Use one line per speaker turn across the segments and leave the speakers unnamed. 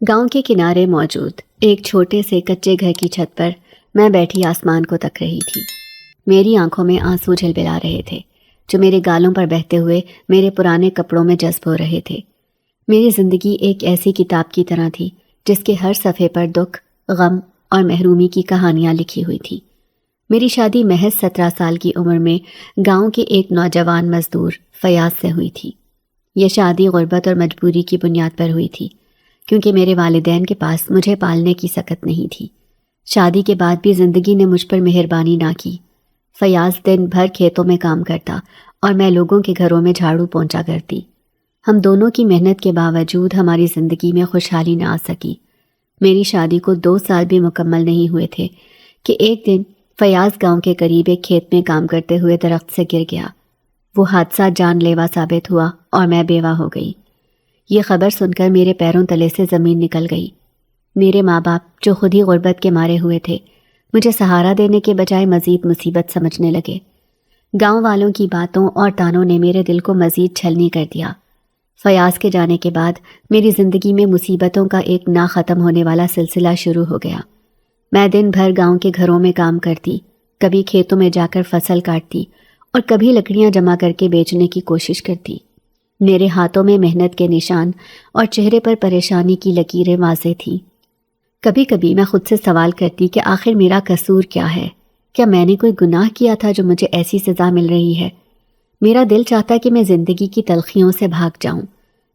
گاؤں کے کنارے موجود ایک چھوٹے سے کچے گھر کی چھت پر میں بیٹھی آسمان کو تک رہی تھی۔ میری آنکھوں میں آنسو جھلبلا رہے تھے جو میرے گالوں پر بہتے ہوئے میرے پرانے کپڑوں میں جذب ہو رہے تھے۔ میری زندگی ایک ایسی کتاب کی طرح تھی جس کے ہر صفحے پر دکھ، غم اور محرومی کی کہانیاں لکھی ہوئی تھیں۔ میری شادی محض 17 سال کی عمر میں گاؤں کے ایک نوجوان مزدور فیاض سے ہوئی تھی۔ یہ شادی غربت اور مجبوری کی بنیاد پر ہوئی تھی، کیونکہ میرے والدین کے پاس مجھے پالنے کی سکت نہیں تھی۔ شادی کے بعد بھی زندگی نے مجھ پر مہربانی نہ کی۔ فیاض دن بھر کھیتوں میں کام کرتا اور میں لوگوں کے گھروں میں جھاڑو پہنچا کرتی۔ ہم دونوں کی محنت کے باوجود ہماری زندگی میں خوشحالی نہ آ سکی۔ میری شادی کو 2 سال بھی مکمل نہیں ہوئے تھے کہ ایک دن فیاض گاؤں کے قریب ایک کھیت میں کام کرتے ہوئے درخت سے گر گیا۔ وہ حادثہ جان لیوا ثابت ہوا اور میں بیوہ ہو گئی۔ یہ خبر سن کر میرے پیروں تلے سے زمین نکل گئی۔ میرے ماں باپ جو خود ہی غربت کے مارے ہوئے تھے، مجھے سہارا دینے کے بجائے مزید مصیبت سمجھنے لگے۔ گاؤں والوں کی باتوں اور تانوں نے میرے دل کو مزید چھلنی کر دیا۔ فیاض کے جانے کے بعد میری زندگی میں مصیبتوں کا ایک نہ ختم ہونے والا سلسلہ شروع ہو گیا۔ میں دن بھر گاؤں کے گھروں میں کام کرتی، کبھی کھیتوں میں جا کر فصل کاٹتی اور کبھی لکڑیاں جمع کر کے بیچنے کی کوشش کرتی۔ میرے ہاتھوں میں محنت کے نشان اور چہرے پر پریشانی کی لکیریں واضح تھیں۔ کبھی کبھی میں خود سے سوال کرتی کہ آخر میرا قصور کیا ہے؟ کیا میں نے کوئی گناہ کیا تھا جو مجھے ایسی سزا مل رہی ہے؟ میرا دل چاہتا کہ میں زندگی کی تلخیوں سے بھاگ جاؤں،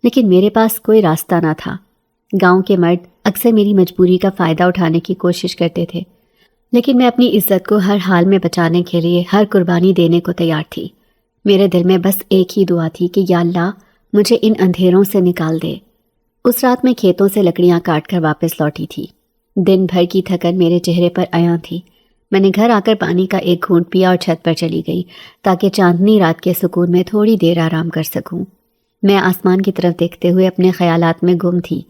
لیکن میرے پاس کوئی راستہ نہ تھا۔ گاؤں کے مرد اکثر میری مجبوری کا فائدہ اٹھانے کی کوشش کرتے تھے، لیکن میں اپنی عزت کو ہر حال میں بچانے کے لیے ہر قربانی دینے کو تیار تھی۔ میرے دل میں بس ایک ہی دعا تھی کہ یا اللہ مجھے ان اندھیروں سے نکال دے۔ اس رات میں کھیتوں سے لکڑیاں کاٹ کر واپس لوٹی تھی۔ دن بھر کی تھکن میرے چہرے پر عیاں تھی۔ میں نے گھر آ کر پانی کا ایک گھونٹ پیا اور چھت پر چلی گئی تاکہ چاندنی رات کے سکون میں تھوڑی دیر آرام کر سکوں۔ میں آسمان کی طرف دیکھتے ہوئے اپنے خیالات میں گم تھی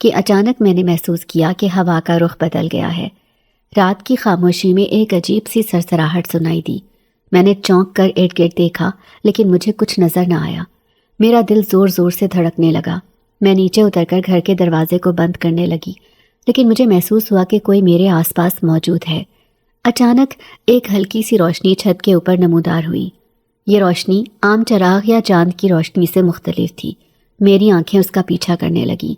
کہ اچانک میں نے محسوس کیا کہ ہوا کا رخ بدل گیا ہے۔ رات کی خاموشی میں ایک عجیب سی سرسراہٹ سنائی دی۔ میں نے چونک کر ارد گرد دیکھا، لیکن مجھے کچھ نظر نہ آیا۔ میرا دل زور زور سے دھڑکنے لگا۔ میں نیچے اتر کر گھر کے دروازے کو بند کرنے لگی، لیکن مجھے محسوس ہوا کہ کوئی میرے آس پاس موجود ہے۔ اچانک ایک ہلکی سی روشنی چھت کے اوپر نمودار ہوئی۔ یہ روشنی عام چراغ یا چاند کی روشنی سے مختلف تھی۔ میری آنکھیں اس کا پیچھا کرنے لگیں۔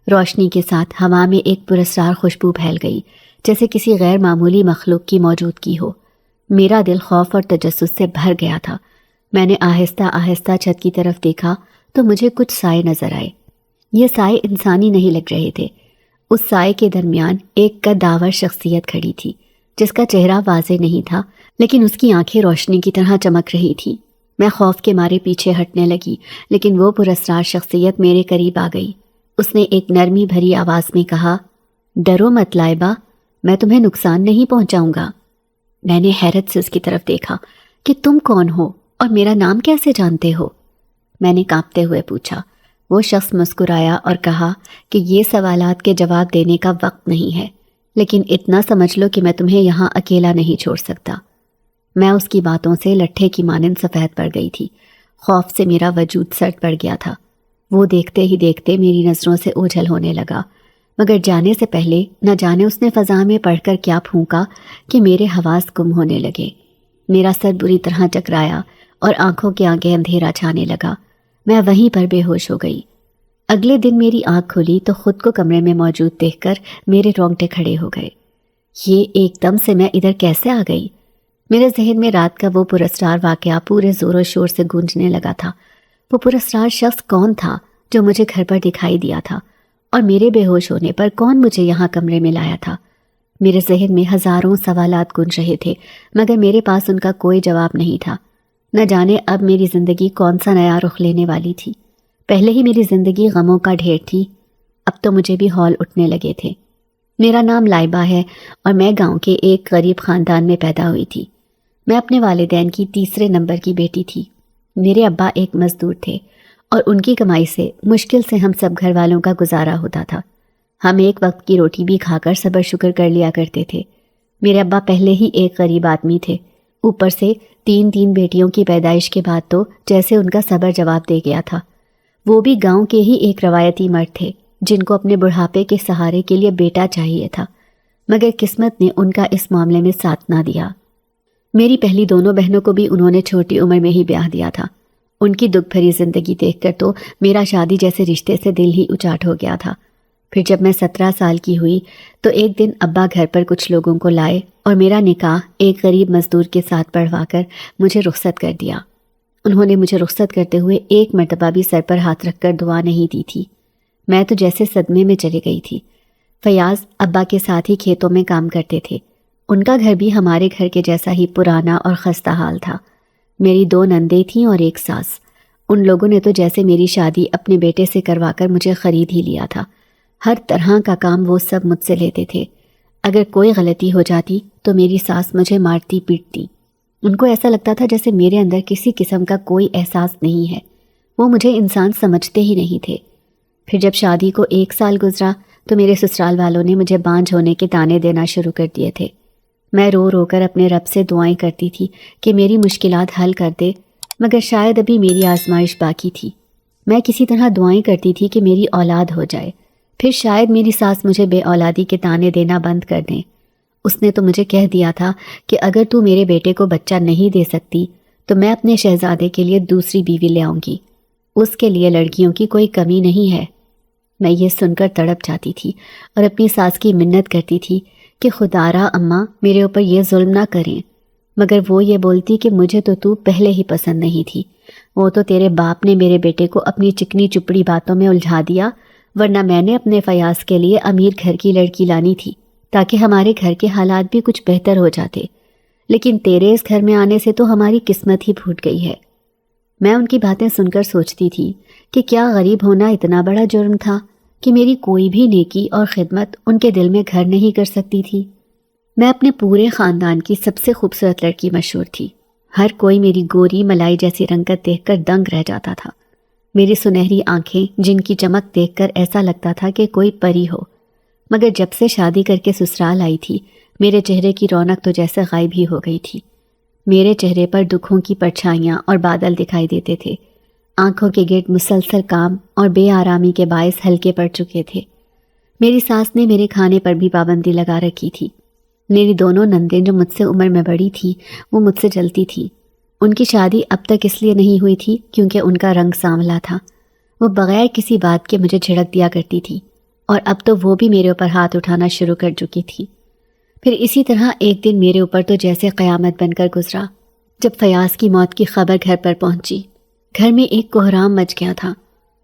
روشنی کے ساتھ ہوا میں ایک پراسرار خوشبو پھیل گئی، جیسے کسی غیر معمولی مخلوق کی موجودگی ہو۔ میرا دل خوف اور تجسس سے بھر گیا تھا۔ میں نے آہستہ آہستہ چھت کی طرف دیکھا تو مجھے کچھ سائے نظر آئے۔ یہ سائے انسانی نہیں لگ رہے تھے۔ اس سائے کے درمیان ایک قدآور شخصیت کھڑی تھی جس کا چہرہ واضح نہیں تھا، لیکن اس کی آنکھیں روشنی کی طرح چمک رہی تھیں۔ میں خوف کے مارے پیچھے ہٹنے لگی، لیکن وہ پراسرار شخصیت میرے قریب آ گئی۔ اس نے ایک نرمی بھری آواز میں کہا، ڈرو مت لائبہ، میں تمہیں نقصان نہیں پہنچاؤں گا۔ میں نے حیرت سے اس کی طرف دیکھا کہ تم کون ہو اور میرا نام کیسے جانتے ہو؟ میں نے کانپتے ہوئے پوچھا۔ وہ شخص مسکرایا اور کہا کہ یہ سوالات کے جواب دینے کا وقت نہیں ہے، لیکن اتنا سمجھ لو کہ میں تمہیں یہاں اکیلا نہیں چھوڑ سکتا۔ میں اس کی باتوں سے لٹھے کی مانند سفید پڑ گئی تھی۔ خوف سے میرا وجود سرد پڑ گیا تھا۔ وہ دیکھتے ہی دیکھتے میری نظروں سے اوجھل ہونے لگا، مگر جانے سے پہلے نہ جانے اس نے فضا میں پڑھ کر کیا پھونکا کہ میرے حواس گم ہونے لگے۔ میرا سر بری طرح چکرایا اور آنکھوں کے آگے اندھیرا چھانے لگا۔ میں وہیں پر بے ہوش ہو گئی۔ اگلے دن میری آنکھ کھلی تو خود کو کمرے میں موجود دیکھ کر میرے رونگٹے کھڑے ہو گئے۔ یہ ایک دم سے میں ادھر کیسے آ گئی؟ میرے ذہن میں رات کا وہ پراسرار واقعہ پورے زور و شور سے گونجنے لگا تھا۔ وہ پراسرار شخص کون تھا جو مجھے گھر پر دکھائی دیا تھا، اور میرے بے ہوش ہونے پر کون مجھے یہاں کمرے میں لایا تھا؟ میرے ذہن میں ہزاروں سوالات گونج رہے تھے، مگر میرے پاس ان کا کوئی جواب نہیں تھا۔ نہ جانے اب میری زندگی کون سا نیا رخ لینے والی تھی۔ پہلے ہی میری زندگی غموں کا ڈھیر تھی، اب تو مجھے بھی ہول اٹھنے لگے تھے۔ میرا نام لائبہ ہے اور میں گاؤں کے ایک غریب خاندان میں پیدا ہوئی تھی۔ میں اپنے والدین کی تیسرے نمبر کی بیٹی تھی۔ میرے ابا ایک مزدور تھے اور ان کی کمائی سے مشکل سے ہم سب گھر والوں کا گزارا ہوتا تھا۔ ہم ایک وقت کی روٹی بھی کھا کر صبر شکر کر لیا کرتے تھے۔ میرے ابا پہلے ہی ایک غریب آدمی تھے، اوپر سے تین بیٹیوں کی پیدائش کے بعد تو جیسے ان کا صبر جواب دے گیا تھا۔ وہ بھی گاؤں کے ہی ایک روایتی مرد تھے جن کو اپنے بڑھاپے کے سہارے کے لیے بیٹا چاہیے تھا، مگر قسمت نے ان کا اس معاملے میں ساتھ نہ دیا۔ میری پہلی دونوں بہنوں کو بھی انہوں نے چھوٹی عمر میں ہی بیاہ دیا تھا۔ ان کی دکھ بھری زندگی دیکھ کر تو میرا شادی جیسے رشتے سے دل ہی اچاٹ ہو گیا تھا۔ پھر جب میں 17 سال کی ہوئی تو ایک دن ابا گھر پر کچھ لوگوں کو لائے اور میرا نکاح ایک غریب مزدور کے ساتھ پڑھوا کر مجھے رخصت کر دیا۔ انہوں نے مجھے رخصت کرتے ہوئے ایک مرتبہ بھی سر پر ہاتھ رکھ کر دعا نہیں دی تھی۔ میں تو جیسے صدمے میں چلی گئی تھی۔ فیاض ابا کے ساتھ ہی کھیتوں میں کام کرتے تھے۔ ان کا گھر بھی ہمارے گھر کے جیسا ہی پرانا اور خستہ حال تھا۔ میری 2 نندیں تھیں اور ایک ساس۔ ان لوگوں نے تو جیسے میری شادی اپنے بیٹے سے کروا کر مجھے خرید ہی لیا تھا۔ ہر طرح کا کام وہ سب مجھ سے لیتے تھے۔ اگر کوئی غلطی ہو جاتی تو میری ساس مجھے مارتی پیٹتی۔ ان کو ایسا لگتا تھا جیسے میرے اندر کسی قسم کا کوئی احساس نہیں ہے۔ وہ مجھے انسان سمجھتے ہی نہیں تھے۔ پھر جب شادی کو 1 سال گزرا تو میرے سسرال والوں نے مجھے بانجھ ہونے کے طعنے دینا شروع کر دیے تھے۔ میں رو رو کر اپنے رب سے دعائیں کرتی تھی کہ میری مشکلات حل کر دے، مگر شاید ابھی میری آزمائش باقی تھی۔ میں کسی طرح دعائیں کرتی تھی کہ میری اولاد ہو جائے، پھر شاید میری ساس مجھے بے اولادی کے طعنے دینا بند کر دیں۔ اس نے تو مجھے کہہ دیا تھا کہ اگر تو میرے بیٹے کو بچہ نہیں دے سکتی تو میں اپنے شہزادے کے لیے دوسری بیوی لے آؤں گی، اس کے لیے لڑکیوں کی کوئی کمی نہیں ہے۔ میں یہ سن کر تڑپ جاتی تھی اور اپنی ساس کی منت کرتی تھی کہ خدارا اماں میرے اوپر یہ ظلم نہ کریں، مگر وہ یہ بولتی کہ مجھے تو پہلے ہی پسند نہیں تھی۔ وہ تو تیرے باپ نے میرے بیٹے کو اپنی چکنی چپڑی باتوں میں الجھا دیا، ورنہ میں نے اپنے فیاض کے لیے امیر گھر کی لڑکی لانی تھی تاکہ ہمارے گھر کے حالات بھی کچھ بہتر ہو جاتے، لیکن تیرے اس گھر میں آنے سے تو ہماری قسمت ہی پھوٹ گئی ہے۔ میں ان کی باتیں سن کر سوچتی تھی کہ کیا غریب ہونا اتنا بڑا جرم تھا کہ میری کوئی بھی نیکی اور خدمت ان کے دل میں گھر نہیں کر سکتی تھی۔ میں اپنے پورے خاندان کی سب سے خوبصورت لڑکی مشہور تھی۔ ہر کوئی میری گوری ملائی جیسی رنگت دیکھ کر دنگ رہ جاتا تھا۔ میری سنہری آنکھیں جن کی چمک دیکھ کر ایسا لگتا تھا کہ کوئی پری ہو، مگر جب سے شادی کر کے سسرال آئی تھی میرے چہرے کی رونق تو جیسے غائب ہی ہو گئی تھی۔ میرے چہرے پر دکھوں کی پرچھائیاں اور بادل دکھائی دیتے تھے۔ آنکھوں کے گرد مسلسل کام اور بے آرامی کے باعث ہلکے پڑ چکے تھے۔ میری ساس نے میرے کھانے پر بھی پابندی لگا رکھی تھی۔ میری دونوں نندیں جو مجھ سے عمر میں بڑی تھی وہ مجھ سے جلتی تھی۔ ان کی شادی اب تک اس لیے نہیں ہوئی تھی کیونکہ ان کا رنگ سانولا تھا۔ وہ بغیر کسی بات کے مجھے جھڑک دیا کرتی تھی اور اب تو وہ بھی میرے اوپر ہاتھ اٹھانا شروع کر چکی تھی۔ پھر اسی طرح ایک دن میرے اوپر تو جیسے قیامت بن کر گزرا جب فیاض کی موت کی خبر گھر پر پہنچی۔ گھر میں ایک کوہرام مچ گیا تھا۔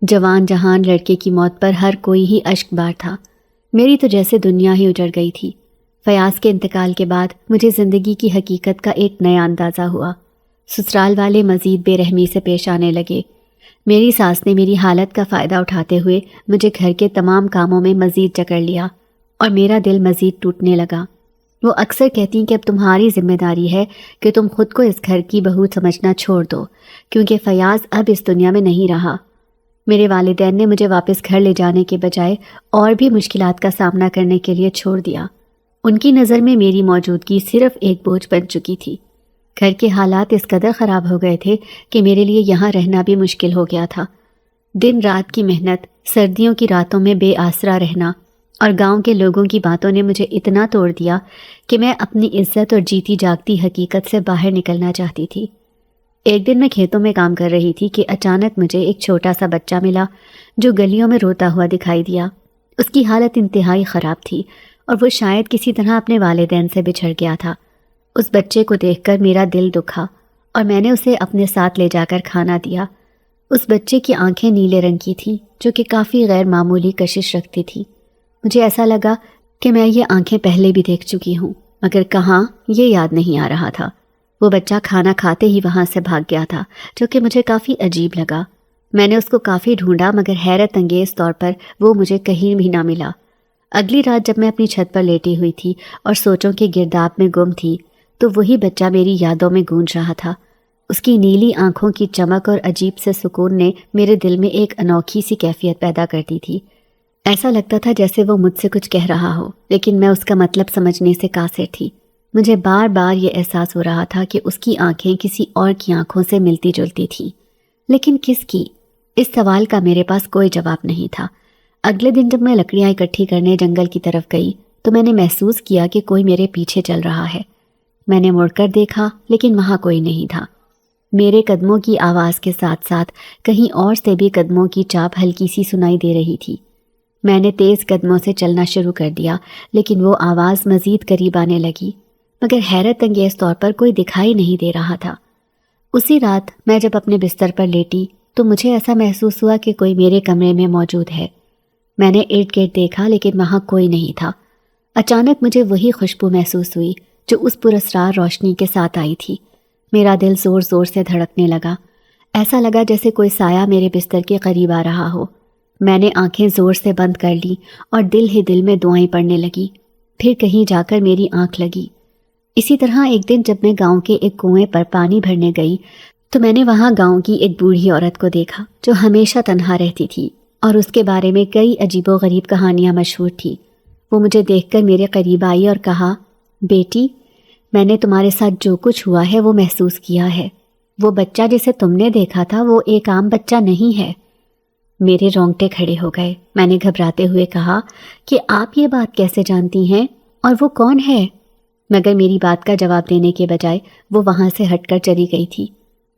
جوان جہان لڑکے کی موت پر ہر کوئی ہی اشک بار تھا۔ میری تو جیسے دنیا ہی اجڑ گئی تھی۔ فیاض کے انتقال کے بعد مجھے زندگی کی حقیقت کا ایک نیا اندازہ ہوا۔ سسرال والے مزید بے رحمی سے پیش آنے لگے۔ میری ساس نے میری حالت کا فائدہ اٹھاتے ہوئے مجھے گھر کے تمام کاموں میں مزید جکڑ لیا اور میرا دل مزید ٹوٹنے لگا۔ وہ اکثر کہتی کہ اب تمہاری ذمہ داری ہے کہ تم خود کو اس گھر کی بہو سمجھنا چھوڑ دو، کیونکہ فیاض اب اس دنیا میں نہیں رہا۔ میرے والدین نے مجھے واپس گھر لے جانے کے بجائے اور بھی مشکلات کا سامنا کرنے کے لیے چھوڑ دیا۔ ان کی نظر میں میری موجودگی صرف ایک بوجھ بن چکی تھی۔ گھر کے حالات اس قدر خراب ہو گئے تھے کہ میرے لیے یہاں رہنا بھی مشکل ہو گیا تھا۔ دن رات کی محنت، سردیوں کی راتوں میں بے آسرا رہنا اور گاؤں کے لوگوں کی باتوں نے مجھے اتنا توڑ دیا کہ میں اپنی عزت اور جیتی جاگتی حقیقت سے باہر نکلنا چاہتی تھی۔ ایک دن میں کھیتوں میں کام کر رہی تھی کہ اچانک مجھے ایک چھوٹا سا بچہ ملا جو گلیوں میں روتا ہوا دکھائی دیا۔ اس کی حالت انتہائی خراب تھی اور وہ شاید کسی طرح اپنے والدین سے بچھڑ گیا تھا۔ اس بچے کو دیکھ کر میرا دل دکھا اور میں نے اسے اپنے ساتھ لے جا کر کھانا دیا۔ اس بچے کی آنکھیں نیلے رنگ کی تھیں جو کہ کافی غیر معمولی کشش رکھتی تھی۔ مجھے ایسا لگا کہ میں یہ آنکھیں پہلے بھی دیکھ چکی ہوں، مگر کہاں یہ یاد نہیں آ رہا تھا۔ وہ بچہ کھانا کھاتے ہی وہاں سے بھاگ گیا تھا، جو کہ مجھے کافی عجیب لگا۔ میں نے اس کو کافی ڈھونڈا مگر حیرت انگیز طور پر وہ مجھے کہیں بھی نہ ملا۔ اگلی رات جب میں اپنی چھت پر لیٹی ہوئی تھی اور سوچوں کے گرداب میں گم تھی تو وہی بچہ میری یادوں میں گونج رہا تھا۔ اس کی نیلی آنکھوں کی چمک اور عجیب سے سکون نے میرے دل میں ایک انوکھی سی کیفیت پیدا کر دی تھی۔ ایسا لگتا تھا جیسے وہ مجھ سے کچھ کہہ رہا ہو، لیکن میں اس کا مطلب سمجھنے سے قاصر تھی۔ مجھے بار بار یہ احساس ہو رہا تھا کہ اس کی آنکھیں کسی اور کی آنکھوں سے ملتی جلتی تھیں، لیکن کس کی؟ اس سوال کا میرے پاس کوئی جواب نہیں تھا۔ اگلے دن جب میں لکڑیاں اکٹھی کرنے جنگل کی طرف گئی تو میں نے محسوس کیا کہ کوئی میرے پیچھے چل رہا ہے۔ میں نے مڑ کر دیکھا لیکن وہاں کوئی نہیں تھا۔ میرے قدموں کی آواز کے ساتھ ساتھ کہیں اور سے بھی قدموں کی چاپ ہلکی سی سنائی دے رہی تھی۔ میں نے تیز قدموں سے چلنا شروع کر دیا لیکن وہ آواز مزید قریب آنے لگی، مگر حیرت انگیز طور پر کوئی دکھائی نہیں دے رہا تھا۔ اسی رات میں جب اپنے بستر پر لیٹی تو مجھے ایسا محسوس ہوا کہ کوئی میرے کمرے میں موجود ہے۔ میں نے ارد گرد دیکھا لیکن وہاں کوئی نہیں تھا۔ اچانک مجھے وہی خوشبو محسوس ہوئی جو اس پراسرار روشنی کے ساتھ آئی تھی۔ میرا دل زور زور سے دھڑکنے لگا۔ ایسا لگا جیسے کوئی سایہ میرے بستر کے قریب آ رہا ہو۔ میں نے آنکھیں زور سے بند کر لی اور دل ہی دل میں دعائیں پڑھنے لگی۔ پھر کہیں جا کر میری آنکھ لگی۔ اسی طرح ایک دن جب میں گاؤں کے ایک کنویں پر پانی بھرنے گئی تو میں نے وہاں گاؤں کی ایک بوڑھی عورت کو دیکھا جو ہمیشہ تنہا رہتی تھی اور اس کے بارے میں کئی عجیب و غریب کہانیاں مشہور تھیں۔ وہ مجھے دیکھ کر میرے قریب آئی اور کہا، بیٹی، میں نے تمہارے ساتھ جو کچھ ہوا ہے وہ محسوس کیا ہے۔ وہ بچہ جسے تم نے دیکھا تھا وہ ایک عام بچہ نہیں ہے۔ میرے رونگٹے کھڑے ہو گئے۔ میں نے گھبراتے ہوئے کہا کہ آپ یہ بات کیسے جانتی ہیں اور وہ کون ہے؟ مگر میری بات کا جواب دینے کے بجائے وہ وہاں سے ہٹ کر چلی گئی تھی۔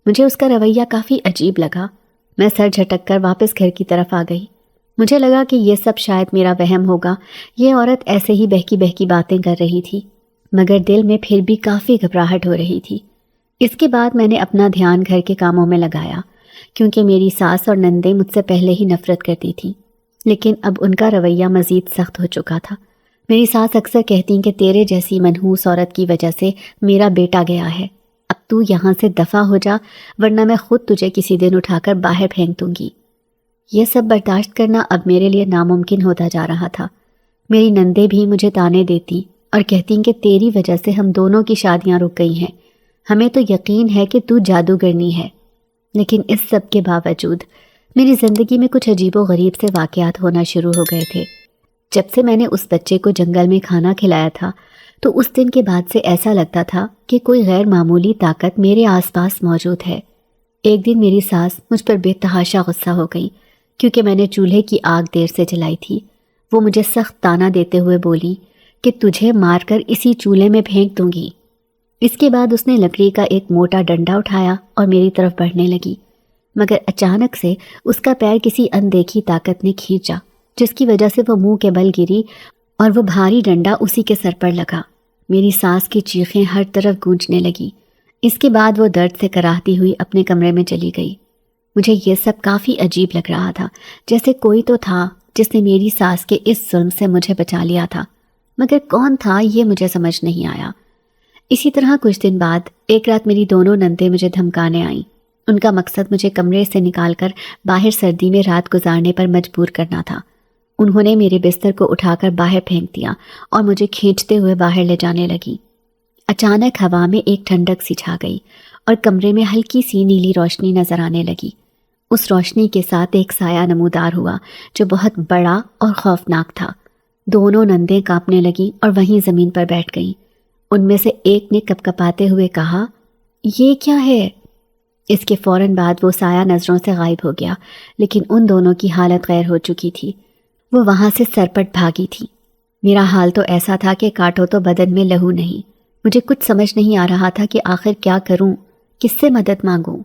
مجھے اس کا رویہ کافی عجیب لگا۔ میں سر جھٹک کر واپس گھر کی طرف آ گئی۔ مجھے لگا کہ یہ سب شاید میرا وہم ہوگا۔ یہ عورت ایسے ہی بہکی بہکی باتیں کر رہی تھی، مگر دل میں پھر بھی کافی گھبراہٹ ہو رہی تھی۔ اس کے بعد میں نے اپنا دھیان گھر کے کاموں میں لگایا، کیونکہ میری ساس اور نندیں مجھ سے پہلے ہی نفرت کرتی تھیں، لیکن اب ان کا رویہ مزید سخت ہو چکا تھا۔ میری ساس اکثر کہتی کہ تیرے جیسی منحوس عورت کی وجہ سے میرا بیٹا گیا ہے، اب تو یہاں سے دفع ہو جا ورنہ میں خود تجھے کسی دن اٹھا کر باہر پھینک دوں گی۔ یہ سب برداشت کرنا اب میرے لیے ناممکن ہوتا جا رہا تھا۔ میری نندیں بھی مجھے تانے دیتی اور کہتی کہ تیری وجہ سے ہم دونوں کی شادیاں رک گئی ہیں، ہمیں تو یقین ہے کہ تو جادوگرنی ہے۔ لیکن اس سب کے باوجود میری زندگی میں کچھ عجیب و غریب سے واقعات ہونا شروع ہو گئے تھے۔ جب سے میں نے اس بچے کو جنگل میں کھانا کھلایا تھا تو اس دن کے بعد سے ایسا لگتا تھا کہ کوئی غیر معمولی طاقت میرے آس پاس موجود ہے۔ ایک دن میری ساس مجھ پر بے تحاشا غصہ ہو گئی کیونکہ میں نے چولہے کی آگ دیر سے جلائی تھی۔ وہ مجھے سخت طعنہ دیتے ہوئے بولی کہ تجھے مار کر اسی چولہے میں پھینک دوں گی۔ اس کے بعد اس نے لکڑی کا ایک موٹا ڈنڈا اٹھایا اور میری طرف بڑھنے لگی، مگر اچانک سے اس کا پیر کسی اندیکھی طاقت نے کھینچا، جس کی وجہ سے وہ منہ کے بل گری اور وہ بھاری ڈنڈا اسی کے سر پر لگا۔ میری ساس کی چیخیں ہر طرف گونجنے لگی۔ اس کے بعد وہ درد سے کراہتی ہوئی اپنے کمرے میں چلی گئی۔ مجھے یہ سب کافی عجیب لگ رہا تھا، جیسے کوئی تو تھا جس نے میری ساس کے اس ظلم سے مجھے بچا لیا تھا، مگر کون تھا یہ مجھے سمجھ نہیں آیا۔ اسی طرح کچھ دن بعد ایک رات میری دونوں نندیں مجھے دھمکانے آئیں۔ ان کا مقصد مجھے کمرے سے نکال کر باہر سردی میں رات گزارنے پر مجبور کرنا تھا۔ انہوں نے میرے بستر کو اٹھا کر باہر پھینک دیا اور مجھے کھینچتے ہوئے باہر لے جانے لگی۔ اچانک ہوا میں ایک ٹھنڈک سی چھا گئی اور کمرے میں ہلکی سی نیلی روشنی نظر آنے لگی۔ اس روشنی کے ساتھ ایک سایہ نمودار ہوا جو بہت بڑا اور خوفناک تھا۔ دونوں نندیں کانپنے لگیں اور وہیں زمین پر بیٹھ گئیں۔ ان میں سے ایک نے کپکپاتے ہوئے کہا، یہ کیا ہے؟ اس کے فوراً بعد وہ سایہ نظروں سے غائب ہو گیا، لیکن ان دونوں کی حالت غیر ہو چکی تھی۔ وہ وہاں سے سرپٹ بھاگی تھی۔ میرا حال تو ایسا تھا کہ کاٹو تو بدن میں لہو نہیں۔ مجھے کچھ سمجھ نہیں آ رہا تھا کہ آخر کیا کروں، کس سے مدد مانگوں۔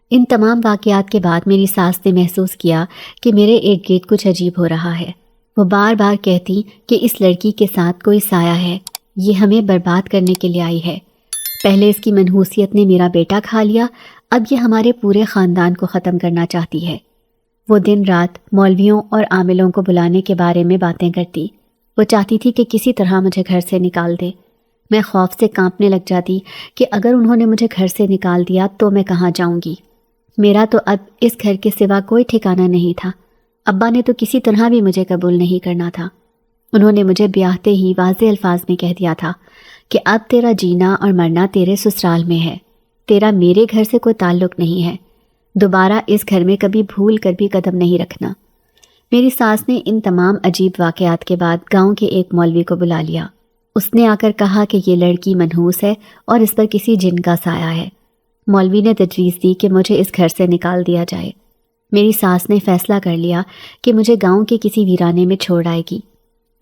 ان تمام واقعات کے بعد میری ساس نے محسوس کیا کہ میرے ارد گرد کچھ عجیب ہو رہا ہے۔ وہ بار بار کہتی کہ اس لڑکی کے ساتھ کوئی سایہ ہے، یہ ہمیں برباد کرنے کے لیے آئی ہے۔ پہلے اس کی منحوسیت نے میرا بیٹا کھا لیا، اب یہ ہمارے پورے خاندان کو ختم کرنا چاہتی ہے۔ وہ دن رات مولویوں اور عاملوں کو بلانے کے بارے میں باتیں کرتی۔ وہ چاہتی تھی کہ کسی طرح مجھے گھر سے نکال دے۔ میں خوف سے کانپنے لگ جاتی کہ اگر انہوں نے مجھے گھر سے نکال دیا تو میں کہاں جاؤں گی۔ میرا تو اب اس گھر کے سوا کوئی ٹھکانہ نہیں تھا۔ ابا نے تو کسی طرح بھی مجھے قبول نہیں کرنا تھا۔ انہوں نے مجھے بیاہتے ہی واضح الفاظ میں کہہ دیا تھا کہ اب تیرا جینا اور مرنا تیرے سسرال میں ہے، تیرا میرے گھر سے کوئی تعلق نہیں ہے، دوبارہ اس گھر میں کبھی بھول کر بھی قدم نہیں رکھنا۔ میری ساس نے ان تمام عجیب واقعات کے بعد گاؤں کے ایک مولوی کو بلا لیا۔ اس نے آ کر کہا کہ یہ لڑکی منحوس ہے اور اس پر کسی جن کا سایہ ہے۔ مولوی نے تجویز دی کہ مجھے اس گھر سے نکال دیا جائے۔ میری ساس نے فیصلہ کر لیا کہ مجھے گاؤں کے کسی ویرانے میں چھوڑ آئے گی۔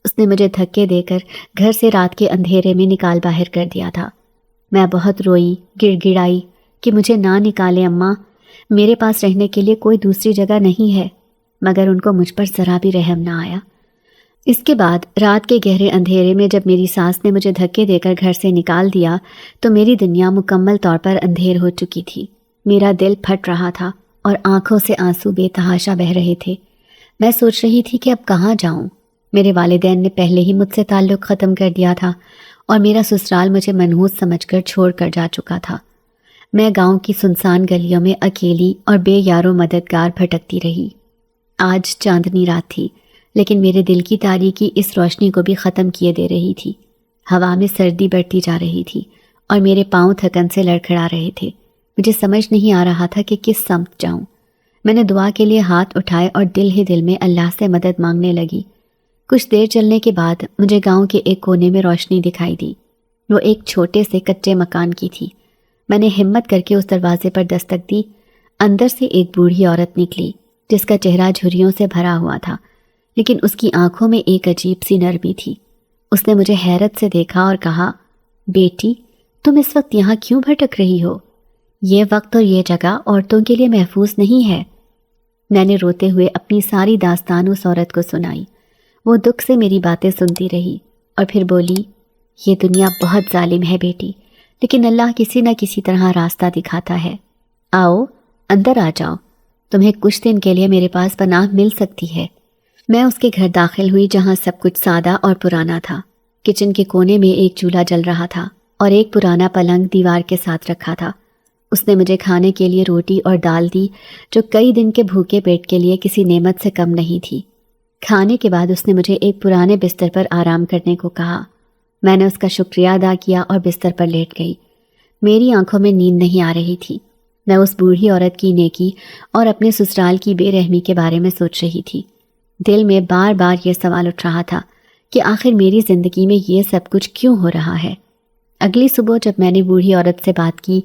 اس نے مجھے دھکے دے کر گھر سے رات کے اندھیرے میں نکال باہر کر دیا تھا۔ میں بہت روئی، گڑ گڑائی کہ مجھے نہ نکالے اماں، میرے پاس رہنے کے لیے کوئی دوسری جگہ نہیں ہے، مگر ان کو مجھ پر ذرا بھی رحم نہ آیا۔ اس کے بعد رات کے گہرے اندھیرے میں جب میری ساس نے مجھے دھکے دے کر گھر سے نکال دیا تو میری دنیا مکمل طور پر اندھیر ہو چکی تھی۔ میرا دل پھٹ رہا تھا اور آنکھوں سے آنسو بے تحاشا بہہ رہے تھے۔ میں سوچ رہی تھی کہ اب کہاں جاؤں۔ میرے والدین نے پہلے ہی مجھ سے تعلق ختم کر دیا تھا اور میرا سسرال مجھے منحوس سمجھ کر چھوڑ کر جا چکا تھا۔ میں گاؤں کی سنسان گلیوں میں اکیلی اور بے یار و مددگار بھٹکتی رہی۔ آج چاندنی رات تھی، لیکن میرے دل کی تاریکی اس روشنی کو بھی ختم کیے دے رہی تھی۔ ہوا میں سردی بڑھتی جا رہی تھی اور میرے پاؤں تھکن سے لڑکھڑا رہے تھے۔ مجھے سمجھ نہیں آ رہا تھا کہ کس سمت جاؤں۔ میں نے دعا کے لیے ہاتھ اٹھائے اور دل ہی دل میں اللہ سے مدد مانگنے لگی۔ کچھ دیر چلنے کے بعد مجھے گاؤں کے ایک کونے میں روشنی دکھائی دی۔ وہ ایک چھوٹے سے کچے مکان کی تھی۔ میں نے ہمت کر کے اس دروازے پر دستک دی۔ اندر سے ایک بوڑھی عورت نکلی جس کا چہرہ جھریوں سے بھرا ہوا تھا، لیکن اس کی آنکھوں میں ایک عجیب سی نرمی تھی۔ اس نے مجھے حیرت سے دیکھا اور کہا، بیٹی تم اس وقت یہاں کیوں بھٹک رہی ہو؟ یہ وقت اور یہ جگہ عورتوں کے لیے محفوظ نہیں ہے۔ میں نے روتے ہوئے اپنی ساری داستان اس عورت کو سنائی۔ وہ دکھ سے میری باتیں سنتی رہی اور پھر بولی، یہ دنیا بہت ظالم ہے بیٹی، لیکن اللہ کسی نہ کسی طرح راستہ دکھاتا ہے۔ آؤ اندر آ جاؤ، تمہیں کچھ دن کے لیے میرے پاس پناہ مل سکتی ہے۔ میں اس کے گھر داخل ہوئی جہاں سب کچھ سادہ اور پرانا تھا۔ کچن کے کونے میں ایک چولہا جل رہا تھا اور ایک پرانا پلنگ دیوار کے ساتھ رکھا تھا۔ اس نے مجھے کھانے کے لیے روٹی اور دال دی جو کئی دن کے بھوکے پیٹ کے لیے کسی نعمت سے کم نہیں تھی۔ کھانے کے بعد اس نے مجھے ایک پرانے بستر پر آرام کرنے کو کہا۔ میں نے اس کا شکریہ ادا کیا اور بستر پر لیٹ گئی۔ میری آنکھوں میں نیند نہیں آ رہی تھی۔ میں اس بوڑھی عورت کی نیکی اور اپنے سسرال کی بے رحمی کے بارے میں سوچ رہی تھی۔ دل میں بار بار یہ سوال اٹھ رہا تھا کہ آخر میری زندگی میں یہ سب کچھ کیوں ہو رہا ہے۔ اگلی صبح جب میں نے بوڑھی عورت سے بات کی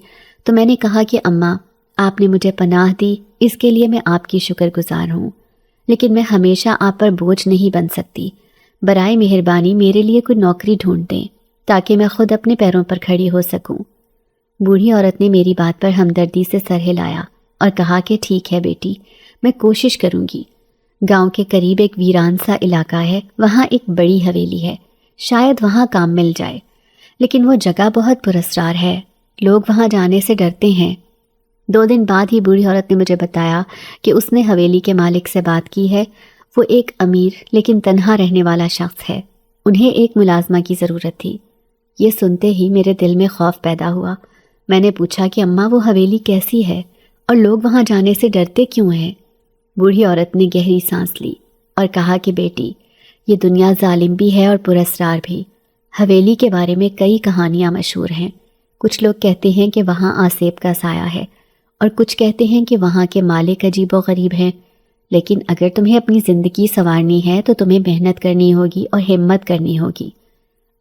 تو میں نے کہا کہ اماں، آپ نے مجھے پناہ دی، اس کے لیے میں آپ کی شکر گزار ہوں، لیکن میں ہمیشہ آپ پر بوجھ نہیں بن سکتی۔ برائے مہربانی میرے لیے کوئی نوکری ڈھونڈ دیں تاکہ میں خود اپنے پیروں پر کھڑی ہو سکوں۔ بوڑھی عورت نے میری بات پر ہمدردی سے سر ہلایا اور کہا کہ ٹھیک ہے بیٹی، میں کوشش کروں گی۔ گاؤں کے قریب ایک ویران سا علاقہ ہے، وہاں ایک بڑی حویلی ہے، شاید وہاں کام مل جائے، لیکن وہ جگہ بہت پراسرار ہے، لوگ وہاں جانے سے ڈرتے ہیں۔ 2 دن بعد ہی بوڑھی عورت نے مجھے بتایا کہ اس نے حویلی کے مالک سے بات کی ہے۔ وہ ایک امیر لیکن تنہا رہنے والا شخص ہے، انہیں ایک ملازمہ کی ضرورت تھی۔ یہ سنتے ہی میرے دل میں خوف پیدا ہوا۔ میں نے پوچھا کہ اماں وہ حویلی کیسی ہے اور لوگ وہاں جانے سے ڈرتے کیوں ہیں؟ بوڑھی عورت نے گہری سانس لی اور کہا کہ بیٹی، یہ دنیا ظالم بھی ہے اور پراسرار بھی۔ حویلی کے بارے میں کئی کہانیاں مشہور ہیں۔ کچھ لوگ کہتے ہیں کہ وہاں آسیب کا سایہ ہے اور کچھ کہتے ہیں کہ وہاں کے مالک عجیب و غریب ہیں، لیکن اگر تمہیں اپنی زندگی سنوارنی ہے تو تمہیں محنت کرنی ہوگی اور ہمت کرنی ہوگی۔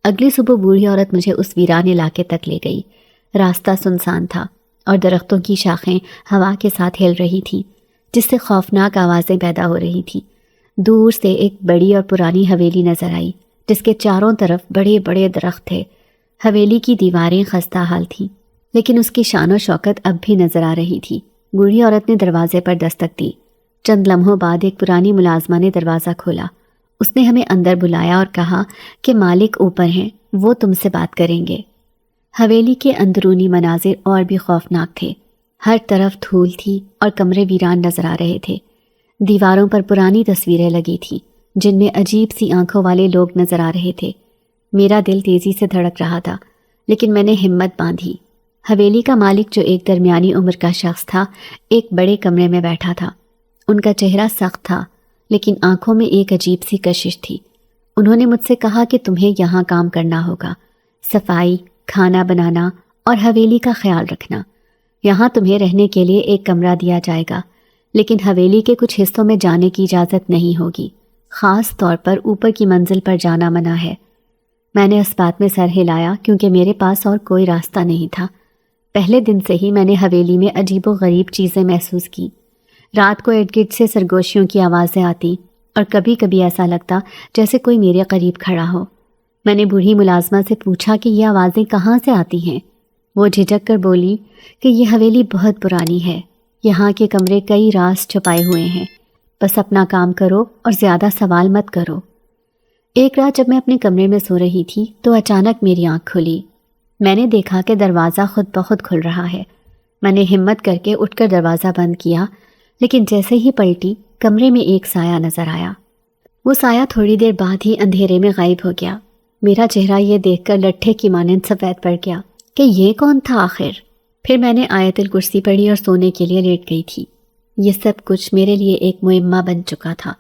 اگلی صبح بوڑھی عورت مجھے اس ویران علاقے تک لے گئی۔ راستہ سنسان تھا اور درختوں کی شاخیں ہوا کے ساتھ ہل رہی تھیں، جس سے خوفناک آوازیں پیدا ہو رہی تھیں۔ دور سے ایک بڑی اور پرانی حویلی نظر آئی جس کے چاروں طرف بڑے بڑے درخت تھے۔ حویلی کی دیواریں خستہ حال تھیں، لیکن اس کی شان و شوکت اب بھی نظر آ رہی تھی۔ بوڑھی عورت نے دروازے پر دستک دی۔ چند لمحوں بعد ایک پرانی ملازمہ نے دروازہ کھولا۔ اس نے ہمیں اندر بلایا اور کہا کہ مالک اوپر ہیں، وہ تم سے بات کریں گے۔ حویلی کے اندرونی مناظر اور بھی خوفناک تھے۔ ہر طرف دھول تھی اور کمرے ویران نظر آ رہے تھے۔ دیواروں پر پرانی تصویریں لگی تھیں جن میں عجیب سی آنکھوں والے لوگ نظر آ رہے تھے۔ میرا دل تیزی سے دھڑک رہا تھا، لیکن میں نے ہمت باندھی۔ حویلی کا مالک جو ایک درمیانی عمر کا شخص تھا، ایک بڑے کمرے میں بیٹھا تھا۔ ان کا چہرہ سخت تھا، لیکن آنکھوں میں ایک عجیب سی کشش تھی۔ انہوں نے مجھ سے کہا کہ تمہیں یہاں کام کرنا ہوگا، صفائی، کھانا بنانا اور حویلی کا خیال رکھنا۔ یہاں تمہیں رہنے کے لیے ایک کمرہ دیا جائے گا، لیکن حویلی کے کچھ حصوں میں جانے کی اجازت نہیں ہوگی، خاص طور پر اوپر کی منزل پر جانا منع ہے۔ میں نے اس بات میں سر ہلایا کیونکہ میرے پاس اور کوئی راستہ نہیں تھا۔ پہلے دن سے ہی میں نے حویلی میں عجیب و غریب چیزیں محسوس کی۔ رات کو ارد گرد سے سرگوشیوں کی آوازیں آتی اور کبھی کبھی ایسا لگتا جیسے کوئی میرے قریب کھڑا ہو۔ میں نے بوڑھی ملازمہ سے پوچھا کہ یہ آوازیں کہاں سے آتی ہیں۔ وہ جھجک کر بولی کہ یہ حویلی بہت پرانی ہے، یہاں کے کمرے کئی راز چھپائے ہوئے ہیں، بس اپنا کام کرو اور زیادہ سوال مت کرو۔ ایک رات جب میں اپنے کمرے میں سو رہی تھی تو اچانک میری آنکھ کھلی۔ میں نے دیکھا کہ دروازہ خود بخود کھل رہا ہے۔ میں نے ہمت کر کے اٹھ کر دروازہ بند کیا، لیکن جیسے ہی پلٹی کمرے میں ایک سایہ نظر آیا۔ وہ سایہ تھوڑی دیر بعد ہی اندھیرے میں غائب ہو گیا۔ میرا چہرہ یہ دیکھ کر لٹھے کی مانند سفید پڑ گیا کہ یہ کون تھا آخر۔ پھر میں نے آیت الکرسی پڑھی اور سونے کے لیے لیٹ گئی تھی۔ یہ سب کچھ میرے لیے ایک معمہ بن چکا تھا۔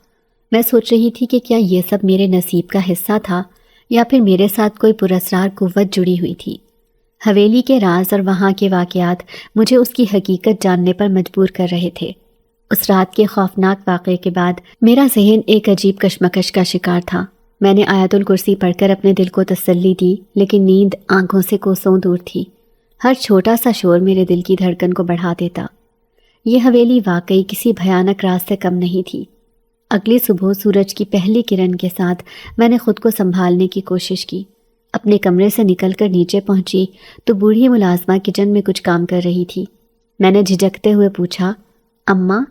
میں سوچ رہی تھی کہ کیا یہ سب میرے نصیب کا حصہ تھا یا پھر میرے ساتھ کوئی پراسرار قوت جڑی ہوئی تھی۔ حویلی کے راز اور وہاں کے واقعات مجھے اس کی حقیقت جاننے پر مجبور کر رہے تھے۔ اس رات کے خوفناک واقعے کے بعد میرا ذہن ایک عجیب کشمکش کا شکار تھا۔ میں نے آیت الکرسی پڑھ کر اپنے دل کو تسلی دی، لیکن نیند آنکھوں سے کوسوں دور تھی۔ ہر چھوٹا سا شور میرے دل کی دھڑکن کو بڑھا دیتا۔ یہ حویلی واقعی کسی بھیانک راز سے کم نہیں تھی۔ اگلی صبح سورج کی پہلی کرن کے ساتھ میں نے خود کو سنبھالنے کی کوشش کی۔ اپنے کمرے سے نکل کر نیچے پہنچی تو بوڑھی ملازمہ کچن میں کچھ کام کر رہی تھی۔ میں نے جھجکتے ہوئے پوچھا، اماں،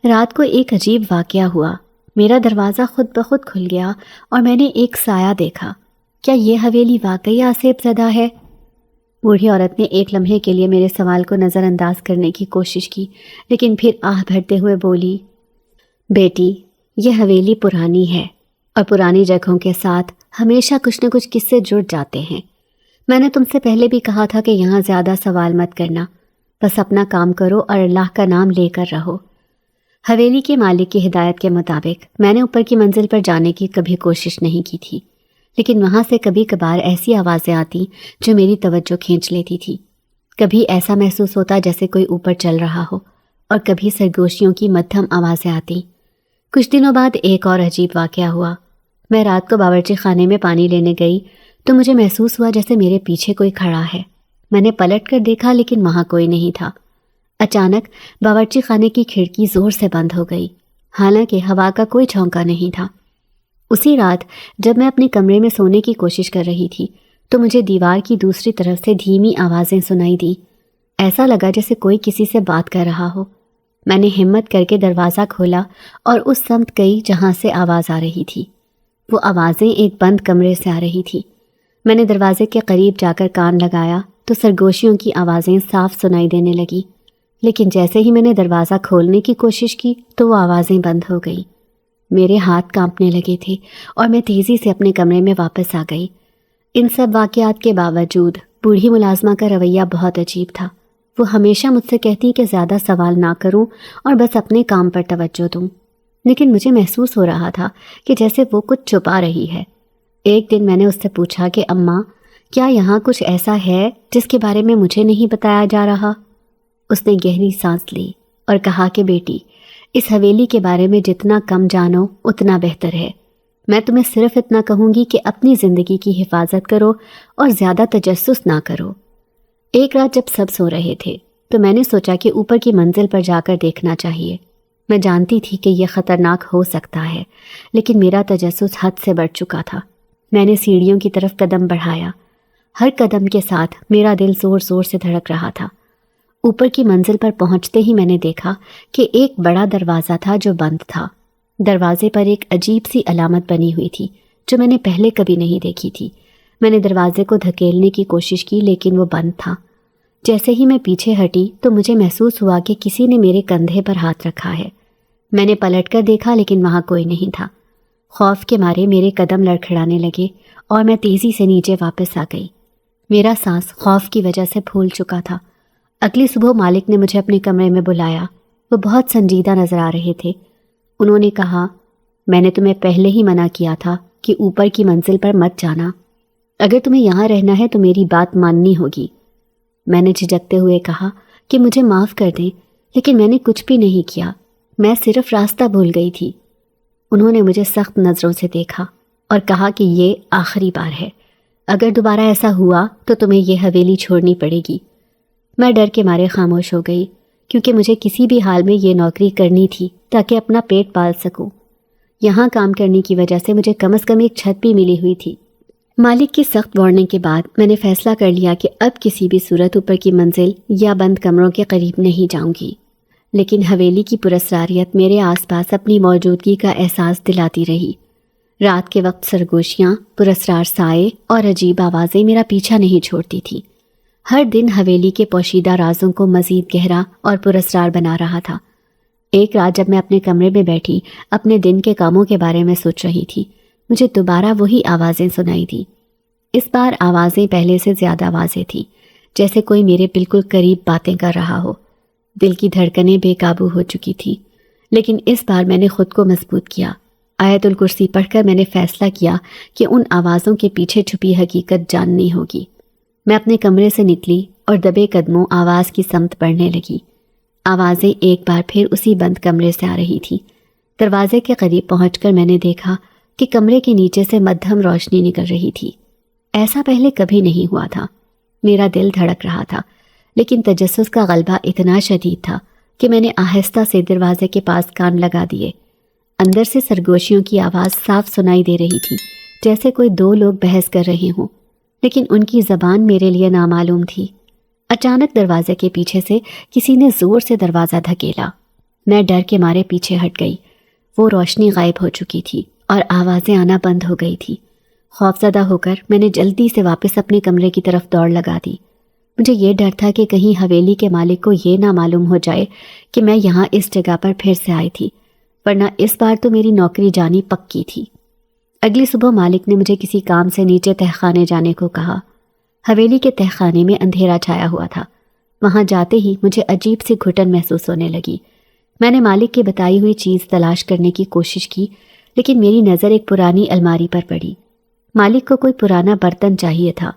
رات کو ایک عجیب واقعہ ہوا۔ میرا دروازہ خود بخود کھل گیا اور میں نے ایک سایہ دیکھا۔ کیا یہ حویلی واقعی آسیب زدہ ہے؟ بوڑھی عورت نے ایک لمحے کے لیے میرے سوال کو نظر انداز کرنے کی کوشش کی، لیکن پھر آہ بھرتے ہوئے بولی، بیٹی، یہ حویلی پرانی ہے اور پرانی جگہوں کے ساتھ ہمیشہ کچھ نہ کچھ قصے جڑ جاتے ہیں۔ میں نے تم سے پہلے بھی کہا تھا کہ یہاں زیادہ سوال مت کرنا، بس اپنا کام کرو اور اللہ کا نام لے کر رہو۔ حویلی کے مالک کی ہدایت کے مطابق میں نے اوپر کی منزل پر جانے کی کبھی کوشش نہیں کی تھی، لیکن وہاں سے کبھی کبھار ایسی آوازیں آتی جو میری توجہ کھینچ لیتی تھی۔ کبھی ایسا محسوس ہوتا جیسے کوئی اوپر چل رہا ہو، اور کبھی سرگوشیوں کی مدھم آوازیں آتی۔ کچھ دنوں بعد ایک اور عجیب واقعہ ہوا۔ میں رات کو باورچی خانے میں پانی لینے گئی تو مجھے محسوس ہوا جیسے میرے پیچھے کوئی کھڑا ہے۔ میں نے پلٹ کر دیکھا لیکن وہاں کوئی نہیں تھا۔ اچانک باورچی خانے کی کھڑکی زور سے بند ہو گئی، حالانکہ ہوا کا کوئی جھونکا نہیں تھا۔ اسی رات جب میں اپنے کمرے میں سونے کی کوشش کر رہی تھی تو مجھے دیوار کی دوسری طرف سے دھیمی آوازیں سنائی دی۔ ایسا لگا جیسے کوئی کسی سے بات کر رہا ہو۔ میں نے ہمت کر کے دروازہ کھولا اور اس سمت گئی جہاں سے آواز آ رہی تھی۔ وہ آوازیں ایک بند کمرے سے آ رہی تھی۔ میں نے دروازے کے قریب جا کر کان لگایا تو سرگوشیوں کی آوازیں صاف سنائی دینے لگی، لیکن جیسے ہی میں نے دروازہ کھولنے کی کوشش کی تو وہ آوازیں بند ہو گئی۔ میرے ہاتھ کانپنے لگے تھے اور میں تیزی سے اپنے کمرے میں واپس آ گئی۔ ان سب واقعات کے باوجود بوڑھی ملازمہ کا رویہ بہت عجیب تھا۔ وہ ہمیشہ مجھ سے کہتی کہ زیادہ سوال نہ کروں اور بس اپنے کام پر توجہ دوں، لیکن مجھے محسوس ہو رہا تھا کہ جیسے وہ کچھ چھپا رہی ہے۔ ایک دن میں نے اس سے پوچھا کہ اماں، کیا یہاں کچھ ایسا ہے جس کے بارے میں مجھے نہیں بتایا جا رہا؟ اس نے گہری سانس لی اور کہا کہ بیٹی، اس حویلی کے بارے میں جتنا کم جانو اتنا بہتر ہے۔ میں تمہیں صرف اتنا کہوں گی کہ اپنی زندگی کی حفاظت کرو اور زیادہ تجسس نہ کرو۔ ایک رات جب سب سو رہے تھے تو میں نے سوچا کہ اوپر کی منزل پر جا کر دیکھنا چاہیے۔ میں جانتی تھی کہ یہ خطرناک ہو سکتا ہے، لیکن میرا تجسس حد سے بڑھ چکا تھا۔ میں نے سیڑھیوں کی طرف قدم بڑھایا۔ ہر قدم کے ساتھ میرا دل زور زور سے دھڑک رہا تھا۔ اوپر کی منزل پر پہنچتے ہی میں نے دیکھا کہ ایک بڑا دروازہ تھا جو بند تھا۔ دروازے پر ایک عجیب سی علامت بنی ہوئی تھی جو میں نے پہلے کبھی نہیں دیکھی تھی۔ میں نے دروازے کو دھکیلنے کی کوشش کی لیکن وہ بند تھا۔ جیسے ہی میں پیچھے ہٹی تو مجھے محسوس ہوا کہ کسی نے میرے کندھے پر ہاتھ رکھا ہے۔ میں نے پلٹ کر دیکھا لیکن وہاں کوئی نہیں تھا۔ خوف کے مارے میرے قدم لڑکھڑانے لگے اور میں تیزی سے نیچے واپس آ گئی۔ میرا سانس خوف کی وجہ سے پھول چکا تھا۔ اگلی صبح مالک نے مجھے اپنے کمرے میں بلایا۔ وہ بہت سنجیدہ نظر آ رہے تھے۔ انہوں نے کہا، میں نے تمہیں پہلے ہی منع کیا تھا کہ اوپر کی منزل پر مت جانا۔ اگر تمہیں یہاں رہنا ہے تو میری بات ماننی ہوگی۔ میں نے جھجکتے ہوئے کہا کہ مجھے معاف کر دیں، لیکن میں نے کچھ بھی نہیں کیا، میں صرف راستہ بھول گئی تھی۔ انہوں نے مجھے سخت نظروں سے دیکھا اور کہا کہ یہ آخری بار ہے، اگر دوبارہ ایسا ہوا تو تمہیں یہ حویلی چھوڑنی پڑے گی۔ میں ڈر کے مارے خاموش ہو گئی، کیونکہ مجھے کسی بھی حال میں یہ نوکری کرنی تھی تاکہ اپنا پیٹ پال سکوں۔ یہاں کام کرنے کی وجہ سے مجھے کم از کم ایک چھت بھی ملی ہوئی تھی۔ مالک کی سخت وارننگ کے بعد میں نے فیصلہ کر لیا کہ اب کسی بھی صورت اوپر کی منزل یا بند کمروں کے قریب نہیں جاؤں گی، لیکن حویلی کی پراسراریت میرے آس پاس اپنی موجودگی کا احساس دلاتی رہی۔ رات کے وقت سرگوشیاں، پراسرار سائے اور عجیب آوازیں میرا پیچھا نہیں چھوڑتی تھی۔ ہر دن حویلی کے پوشیدہ رازوں کو مزید گہرا اور پراسرار بنا رہا تھا۔ ایک رات جب میں اپنے کمرے میں بیٹھی اپنے دن کے کاموں کے بارے میں سوچ رہی تھی، مجھے دوبارہ وہی آوازیں سنائی تھیں۔ اس بار آوازیں پہلے سے زیادہ واضح تھیں، جیسے کوئی میرے بالکل قریب باتیں کر رہا ہو۔ دل کی دھڑکنیں بے قابو ہو چکی تھی، لیکن اس بار میں نے خود کو مضبوط کیا۔ آیت الکرسی پڑھ کر میں نے فیصلہ کیا کہ ان آوازوں کے پیچھے چھپی حقیقت جاننی ہوگی۔ میں اپنے کمرے سے نکلی اور دبے قدموں آواز کی سمت بڑھنے لگی۔ آوازیں ایک بار پھر اسی بند کمرے سے آ رہی تھی۔ دروازے کے قریب پہنچ کر میں نے دیکھا کہ کمرے کے نیچے سے مدھم روشنی نکل رہی تھی۔ ایسا پہلے کبھی نہیں ہوا تھا۔ میرا دل دھڑک رہا تھا، لیکن تجسس کا غلبہ اتنا شدید تھا کہ میں نے آہستہ سے دروازے کے پاس کان لگا دیے۔ اندر سے سرگوشیوں کی آواز صاف سنائی دے رہی تھی، جیسے کوئی دو لوگ بحث کر رہے ہوں، لیکن ان کی زبان میرے لیے نامعلوم تھی۔ اچانک دروازے کے پیچھے سے کسی نے زور سے دروازہ دھکیلا۔ میں ڈر کے مارے پیچھے ہٹ گئی۔ وہ روشنی غائب ہو چکی تھی اور آوازیں آنا بند ہو گئی تھی۔ خوفزدہ ہو کر میں نے جلدی سے واپس اپنے کمرے کی طرف دوڑ لگا دی۔ مجھے یہ ڈر تھا کہ کہیں حویلی کے مالک کو یہ نہ معلوم ہو جائے کہ میں یہاں اس جگہ پر پھر سے آئی تھی، ورنہ اس بار تو میری نوکری جانی پکی تھی۔ اگلی صبح مالک نے مجھے کسی کام سے نیچے تہخانے جانے کو کہا۔ حویلی کے تہخانے میں اندھیرا چھایا ہوا تھا۔ وہاں جاتے ہی مجھے عجیب سی گھٹن محسوس ہونے لگی۔ میں نے مالک کی بتائی ہوئی چیز تلاش کرنے کی کوشش کی، لیکن میری نظر ایک پرانی الماری پر پڑی۔ مالک کو کوئی پرانا برتن چاہیے تھا۔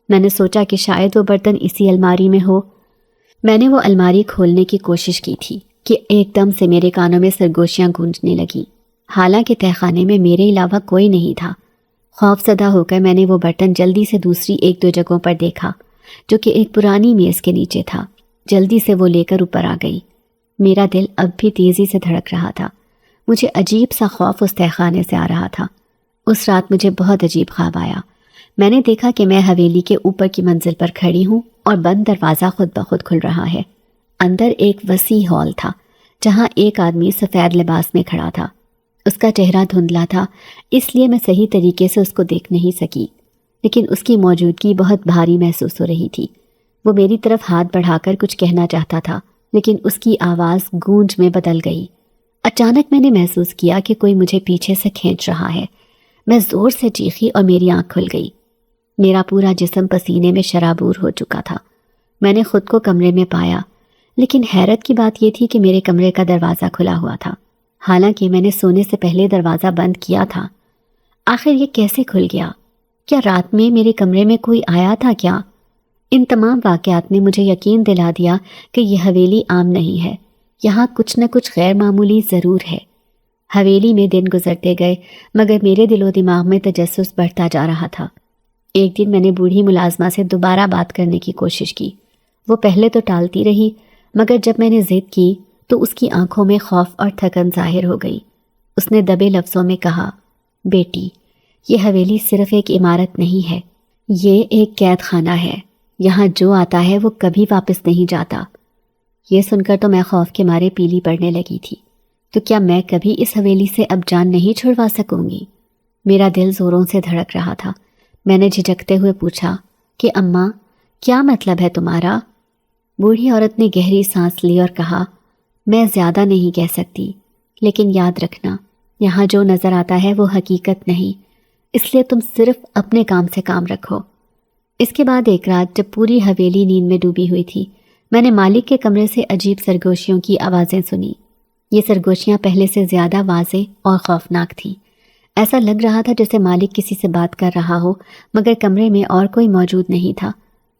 میں نے سوچا کہ شاید وہ برتن اسی الماری میں ہو۔ میں نے وہ الماری کھولنے کی کوشش کی تھی کہ ایک دم سے میرے کانوں میں سرگوشیاں گونجنے لگیں، حالانکہ تہخانے میں میرے علاوہ کوئی نہیں تھا۔ خوف زدہ ہو کر میں نے وہ برتن جلدی سے دوسری ایک دو جگہوں پر دیکھا، جو کہ ایک پرانی میز کے نیچے تھا۔ جلدی سے وہ لے کر اوپر آ گئی۔ میرا دل اب بھی تیزی سے دھڑک رہا تھا۔ مجھے عجیب سا خوف اس تہخانے سے آ رہا تھا۔ اس رات مجھے بہت عجیب خواب آیا۔ میں نے دیکھا کہ میں حویلی کے اوپر کی منزل پر کھڑی ہوں اور بند دروازہ خود بخود کھل رہا ہے۔ اندر ایک وسیع ہال تھا، جہاں ایک آدمی سفید لباس میں کھڑا تھا۔ اس کا چہرہ دھندلا تھا، اس لیے میں صحیح طریقے سے اس کو دیکھ نہیں سکی، لیکن اس کی موجودگی بہت بھاری محسوس ہو رہی تھی۔ وہ میری طرف ہاتھ بڑھا کر کچھ کہنا چاہتا تھا، لیکن اس کی آواز گونج میں بدل گئی۔ اچانک میں نے محسوس کیا کہ کوئی مجھے پیچھے سے کھینچ رہا ہے۔ میں زور سے چیخی اور میری آنکھ کھل گئی۔ میرا پورا جسم پسینے میں شرابور ہو چکا تھا۔ میں نے خود کو کمرے میں پایا، لیکن حیرت کی بات یہ تھی کہ میرے کمرے کا دروازہ کھلا ہوا تھا، حالانکہ میں نے سونے سے پہلے دروازہ بند کیا تھا۔ آخر یہ کیسے کھل گیا؟ کیا رات میں میرے کمرے میں کوئی آیا تھا کیا؟ ان تمام واقعات نے مجھے یقین دلا دیا کہ یہ حویلی عام نہیں ہے، یہاں کچھ نہ کچھ غیر معمولی ضرور ہے۔ حویلی میں دن گزرتے گئے، مگر میرے دل و دماغ میں تجسس بڑھتا جا رہا تھا۔ ایک دن میں نے بوڑھی ملازمہ سے دوبارہ بات کرنے کی کوشش کی۔ وہ پہلے تو ٹالتی رہی، مگر جب میں نے ضد کی تو اس کی آنکھوں میں خوف اور تھکن ظاہر ہو گئی۔ اس نے دبے لفظوں میں کہا، بیٹی، یہ حویلی صرف ایک عمارت نہیں ہے، یہ ایک قید خانہ ہے۔ یہاں جو آتا ہے وہ کبھی واپس نہیں جاتا۔ یہ سن کر تو میں خوف کے مارے پیلی پڑنے لگی تھی۔ تو کیا میں کبھی اس حویلی سے اب جان نہیں چھڑوا سکوں گی؟ میرا دل زوروں سے دھڑک رہا تھا۔ میں نے جھجکتے ہوئے پوچھا کہ اماں، کیا مطلب ہے تمہارا؟ بوڑھی عورت نے گہری سانس لی اور کہا، میں زیادہ نہیں کہہ سکتی، لیکن یاد رکھنا، یہاں جو نظر آتا ہے وہ حقیقت نہیں، اس لیے تم صرف اپنے کام سے کام رکھو۔ اس کے بعد ایک رات جب پوری حویلی نیند میں ڈوبی ہوئی تھی، میں نے مالک کے کمرے سے عجیب سرگوشیوں کی آوازیں سنی۔ یہ سرگوشیاں پہلے سے زیادہ واضح اور خوفناک تھیں۔ ایسا لگ رہا تھا جیسے مالک کسی سے بات کر رہا ہو، مگر کمرے میں اور کوئی موجود نہیں تھا۔